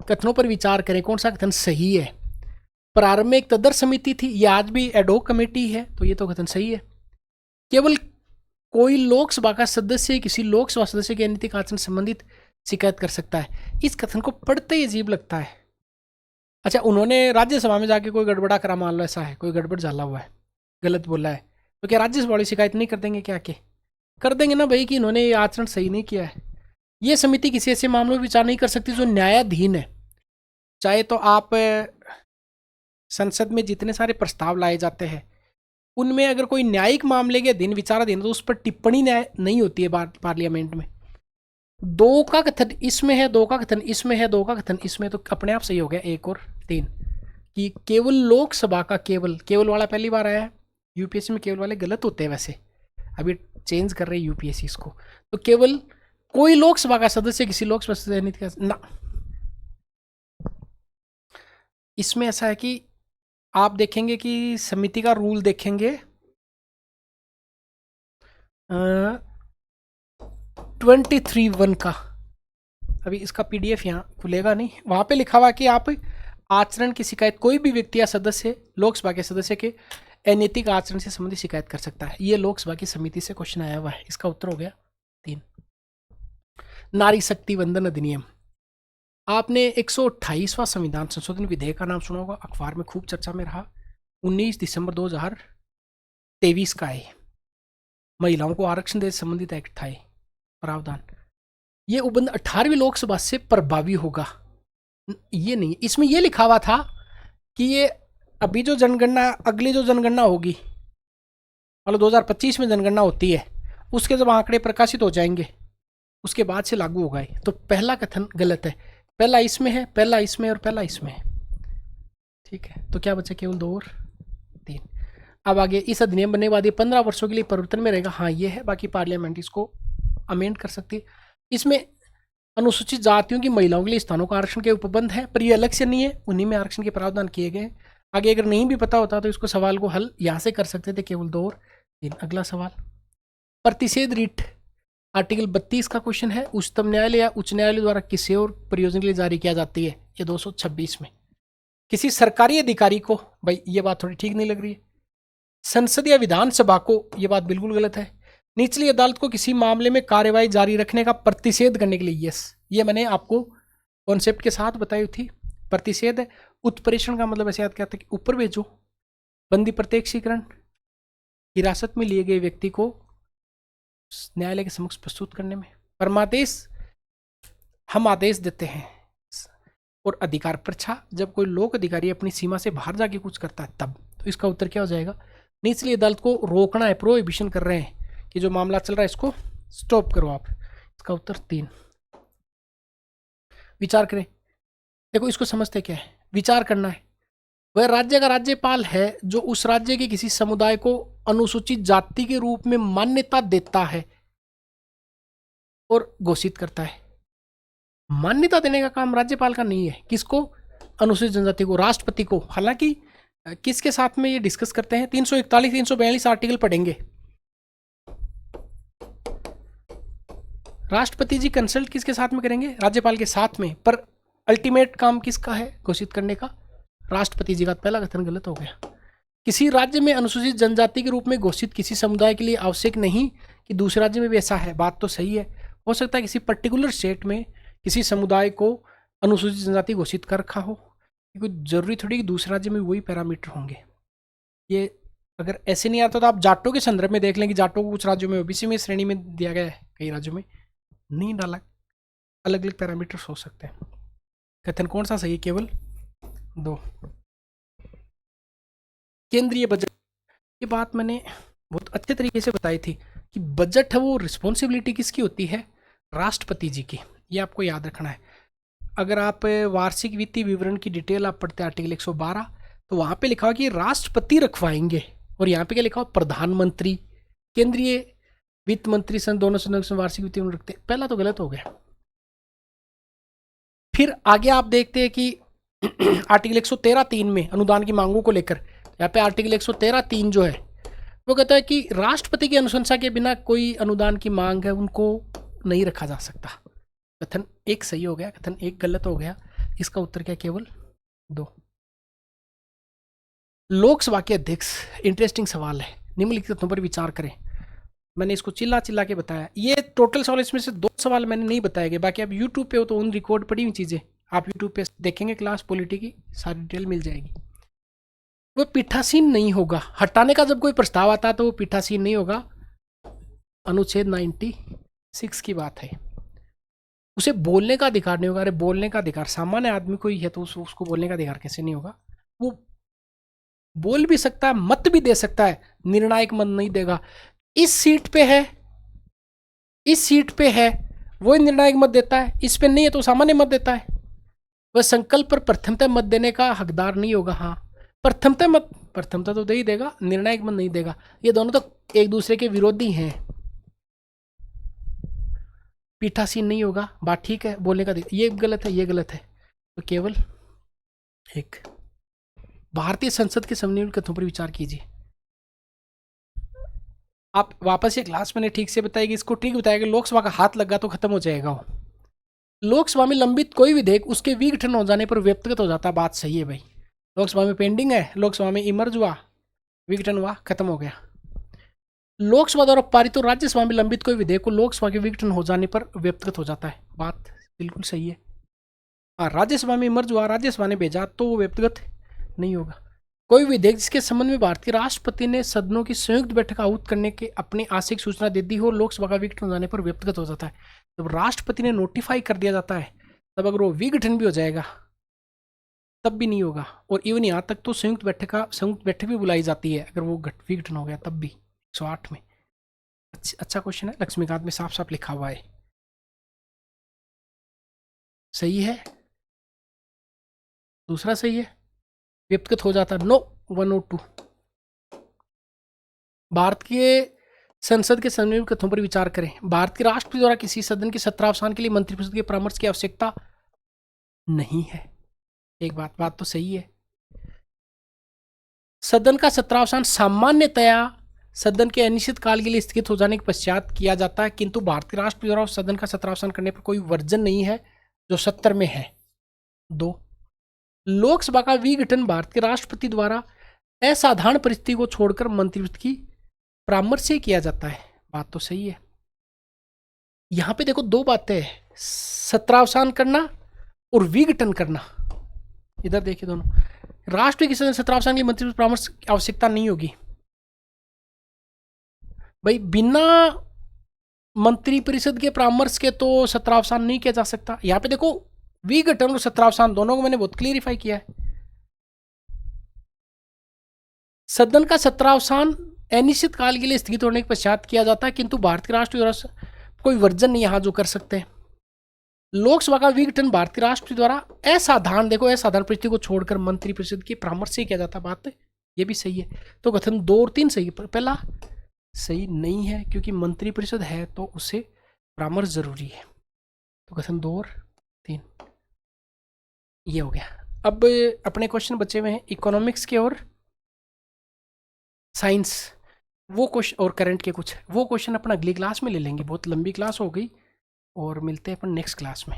कथनों पर विचार करें, कौन सा कथन सही है? प्रारंभ में एक तदर समिति थी, ये आज भी एडोक कमेटी है, तो ये तो कथन सही है। केवल कोई लोकसभा का सदस्य किसी लोकसभा सदस्य के अनैतिक आचरण संबंधित शिकायत कर सकता है। इस कथन को पढ़ते ही अजीब लगता है। अच्छा, उन्होंने राज्यसभा में जाके कोई गड़बड़ा करा, मान लो ऐसा है, कोई गड़बड़ झाला हुआ है, गलत बोला है, तो क्या राज्यसभा वाली शिकायत नहीं कर देंगे? क्या के कर देंगे ना भाई कि इन्होंने ये आचरण सही नहीं किया है। ये समिति किसी ऐसे मामलों में विचार नहीं कर सकती जो न्यायाधीन है। चाहे तो आप संसद में जितने सारे प्रस्ताव लाए जाते हैं उनमें अगर कोई न्यायिक मामले के अधीन विचाराधीन तो उस पर टिप्पणी नहीं होती है पार्लियामेंट में। 2 का कथन इसमें है, 2 का कथन इसमें है, 2 का कथन इसमें, तो अपने आप सही हो गया। 1 और 3 कि केवल लोकसभा का केवल वाला पहली बार आया है। यूपीएससी में केवल वाले गलत होते हैं वैसे, अभी चेंज कर रहे हैं यूपीएससी इसको। तो केवल कोई लोकसभा का सदस्य किसी लोकसभा सदस्य ना, इसमें ऐसा है कि आप देखेंगे कि समिति का रूल देखेंगे 23(1) का, अभी इसका पीडीएफ यहाँ खुलेगा नहीं, वहाँ पे लिखा हुआ कि आप आचरण की शिकायत कोई भी व्यक्ति या सदस्य लोकसभा के सदस्य के अनैतिक आचरण से संबंधित शिकायत कर सकता है। ये लोकसभा की समिति से क्वेश्चन आया हुआ है, इसका उत्तर हो गया 3। नारी शक्ति वंदन अधिनियम, आपने 128वां संविधान संशोधन विधेयक का नाम सुना होगा, अखबार में खूब चर्चा में रहा। 19 दिसंबर 2023 का है। महिलाओं को आरक्षण देने संबंधित एक्ट था प्रावधान। ये उपबंध 18वीं लोकसभा से प्रभावी होगा। ये नहीं, इसमें ये लिखा हुआ था कि ये अभी जो जनगणना, अगली जो जनगणना होगी, मतलब 2025 में जनगणना होती है, उसके जब आंकड़े प्रकाशित हो जाएंगे उसके बाद से लागू होगा ये। तो पहला कथन गलत है, पहला इसमें है, पहला इसमें और पहला इसमें है। ठीक है, तो क्या बचा, केवल 2 और 3। अब आगे, इस अधिनियम बनने के बाद ये 15 वर्षों के लिए परिवर्तन में रहेगा। हाँ ये है, बाकी पार्लियामेंट इसको अमेंड कर सकती है। इसमें अनुसूचित जातियों की महिलाओं के लिए स्थानों का आरक्षण के उपबंध है, पर ये अलग से नहीं है, उन्हीं में आरक्षण के प्रावधान किए गए हैं। आगे अगर नहीं भी पता होता तो इसको सवाल को हल यहाँ से कर सकते थे, केवल 2 और 3। अगला सवाल, प्रतिषेध रीट आर्टिकल 32 का क्वेश्चन है, उच्चतम न्यायालय या उच्च न्यायालय द्वारा किसी और प्रयोजन के लिए जारी किया जाती है। ये 226 में। किसी सरकारी अधिकारी को, भाई ये बात थोड़ी ठीक नहीं लग रही है। संसद या विधानसभा को, ये बात बिल्कुल गलत है। निचली अदालत को किसी मामले में कार्यवाही जारी रखने का प्रतिषेध करने के लिए, यस, ये मैंने आपको कॉन्सेप्ट के साथ बताई थी। प्रतिषेध है। उत्प्रेषण का मतलब ऐसे याद करते कि ऊपर भेजो। बंदी प्रत्यक्षीकरण, हिरासत में लिए गए व्यक्ति को न्यायालय के समक्ष प्रस्तुत करने में। परमादेश, हम आदेश देते हैं। और अधिकार परीक्षा, जब कोई लोक अधिकारी अपनी सीमा से बाहर जाके कुछ करता है तब। तो इसका उत्तर क्या हो जाएगा, निचली अदालत को रोकना है, प्रोहिबिशन कर रहे हैं कि जो मामला चल रहा है इसको स्टॉप करो आप। इसका उत्तर 3। विचार करें, देखो इसको समझते क्या है, विचार करना है। वह राज्य का राज्यपाल है जो उस राज्य के किसी समुदाय को अनुसूचित जाति के रूप में मान्यता देता है और घोषित करता है। मान्यता देने का काम राज्यपाल का नहीं है, किसको, अनुसूचित जनजाति को, राष्ट्रपति को। हालांकि किसके साथ में ये डिस्कस करते हैं, 341 342 आर्टिकल पढ़ेंगे। राष्ट्रपति जी कंसल्ट किसके साथ में करेंगे, राज्यपाल के साथ में, पर अल्टीमेट काम किसका है, घोषित करने का, राष्ट्रपति जी का। पहला कथन गलत हो गया। किसी राज्य में अनुसूचित जनजाति के रूप में घोषित किसी समुदाय के लिए आवश्यक नहीं कि दूसरे राज्य में भी ऐसा है। बात तो सही है, हो सकता है किसी पर्टिकुलर स्टेट में किसी समुदाय को अनुसूचित जनजाति घोषित कर रखा हो, क्योंकि जरूरी थोड़ी कि दूसरे राज्य में वही पैरामीटर होंगे। ये अगर ऐसे नहीं आता तो आप जाटों के संदर्भ में देख लें कि जाटों को कुछ राज्यों में ओबीसी में श्रेणी में दिया गया है, कई राज्यों में नहीं डाला, अलग अलग पैरामीटर्स हो सकते हैं। कथन कौन सा सही है, केवल 2। केंद्रीय बजट, ये बात मैंने बहुत अच्छे तरीके से बताई थी कि बजट है वो रिस्पॉन्सिबिलिटी किसकी होती है, राष्ट्रपति जी की। ये आपको याद रखना है। अगर आप वार्षिक वित्तीय विवरण की डिटेल आप पढ़ते हैं आर्टिकल 112, तो वहाँ पे लिखा हुआ कि राष्ट्रपति रखवाएंगे, और यहाँ पे क्या लिखा हुआ, प्रधानमंत्री, केंद्रीय वित्त मंत्री सन दोनों से वार्षिक वित्तीय विवरण रखते हैं। पहला तो गलत हो गया। फिर आगे आप देखते हैं कि आर्टिकल 113(3) में अनुदान की मांगों को लेकर, यहाँ पे आर्टिकल 113(3) जो है वो कहता है कि राष्ट्रपति की अनुशंसा के बिना कोई अनुदान की मांग है उनको नहीं रखा जा सकता। कथन 1 सही हो गया, कथन 1 गलत हो गया। इसका उत्तर क्या, केवल 2। लोकसभा के अध्यक्ष, इंटरेस्टिंग सवाल है। निम्नलिखित तथ्यों पर विचार करें। मैंने इसको चिल्ला चिल्ला के बताया। ये टोटल सवाल, इसमें से 2 सवाल मैंने नहीं बताए गए, बाकी आप यूट्यूब पे हो तो उन रिकॉर्ड पड़ी हुई चीज़ें आप यूट्यूब पे देखेंगे, क्लास पॉलिटी की सारी डिटेल मिल जाएगी। वो पीठासीन नहीं होगा, हटाने का जब कोई प्रस्ताव आता है तो वो पीठासीन नहीं होगा। अनुच्छेद 96 की बात है। उसे बोलने का अधिकार नहीं होगा। अरे बोलने का अधिकार सामान्य आदमी को ही है, तो उसको बोलने का अधिकार कैसे नहीं होगा। वो बोल भी सकता है, मत भी दे सकता है, निर्णायक मत नहीं देगा। इस सीट पे है, इस सीट पे है, वो निर्णायक मत देता है, इस पे नहीं है तो सामान्य मत देता है। वह संकल्प पर प्रथमतः मत देने का हकदार नहीं होगा। हाँ, प्रथमतः तो दे ही देगा, निर्णायक मत नहीं देगा। ये दोनों तो एक दूसरे के विरोधी हैं। पीठासीन नहीं होगा, बात ठीक है, बोलने का ये गलत है, ये गलत है, तो केवल 1। भारतीय संसद के समन्वय कथनों पर विचार कीजिए। आप वापस ये क्लास मैंने ठीक से बताएगी, इसको ठीक बताएगा। लोकसभा का हाथ लगा तो खत्म हो जाएगा वो। लोकसभा में लंबित कोई विधेयक उसके विघटन हो जाने पर व्यक्तिगत हो जाता है। बात सही है भाई। लोकसभा में पेंडिंग है, लोकसभा में इमर्ज हुआ, विघटन हुआ, खत्म हो गया। लोकसभा द्वारा पारित और राज्यसभा में लंबित कोई विधेयक को लोकसभा के विघटन हो जाने पर व्यक्तिगत हो जाता है। बात बिल्कुल सही है। हाँ, राज्यसभा में इमर्ज हुआ, राज्यसभा ने भेजा तो वो व्यक्तिगत नहीं होगा। कोई विधेयक जिसके संबंध में भारतीय राष्ट्रपति ने सदनों की संयुक्त बैठक आहूत करने के अपनी आंशिक सूचना दे दी हो, लोकसभा का विघटन हो जाने पर व्यक्तिगत हो जाता है। जब राष्ट्रपति ने नोटिफाई कर दिया जाता है तब अगर वो विघटन भी हो जाएगा तब भी नहीं होगा। और इवन यहाँ तक तो संयुक्त बैठक भी बुलाई जाती है अगर वो विघटन हो गया तब भी। 108 में। अच्छा क्वेश्चन है, लक्ष्मीकांत में साफ साफ लिखा हुआ है। सही है, दूसरा सही है, व्यक्तिगत हो जाता। नो, 102। भारत के संसद के संविधान कथनों पर विचार करें। भारत के राष्ट्रपति द्वारा किसी सदन के सत्रावसान के लिए मंत्रिपरिषद के परामर्श की आवश्यकता नहीं है। एक बात तो सही है। सदन का सत्रावसान सामान्यतया सदन के अनिश्चित काल के लिए स्थगित हो जाने के पश्चात किया जाता है, किंतु भारत के राष्ट्रपति द्वारा सदन का सत्रावसान करने पर कोई वर्जन नहीं है जो 70 में है। 2, लोकसभा का विघटन भारत के राष्ट्रपति द्वारा असाधारण परिस्थिति को छोड़कर मंत्रिपरिषद की परामर्श से किया जाता है। बात तो सही है। यहां पे देखो 2 बातें हैं, सत्रावसान करना और विघटन करना। इधर देखिए दोनों, राष्ट्रपति की सत्रावसान के लिए मंत्रिपरिषद परामर्श की आवश्यकता नहीं होगी। भाई बिना मंत्रिपरिषद के परामर्श के तो सत्रावसान नहीं किया जा सकता। यहां पे देखो विघटन और सत्रावसान दोनों को मैंने बहुत क्लियरिफाई किया है। सदन का सत्रावसान अनिश्चित काल के लिए स्थगित होने के पश्चात किया जाता है, किंतु भारत के राष्ट्रपति द्वारा कोई वर्जन नहीं यहां जो कर सकते हैं। लोकसभा का विघटन भारत के राष्ट्रपति द्वारा असाधारण, देखो असाधारण परिस्थिति को छोड़कर मंत्रिपरिषद के परामर्श से किया जाता है। बात ये भी सही है। तो कथन 2 और 3 सही है। पहला सही नहीं है क्योंकि मंत्रिपरिषद है तो उसे परामर्श जरूरी है। तो कथन 2 और 3 ये हो गया। अब अपने क्वेश्चन बचे हुए हैं इकोनॉमिक्स के और साइंस, वो क्वेश्चन और करंट के कुछ, वो क्वेश्चन अपन अगली क्लास में ले लेंगे। बहुत लंबी क्लास हो गई और मिलते हैं अपन नेक्स्ट क्लास में।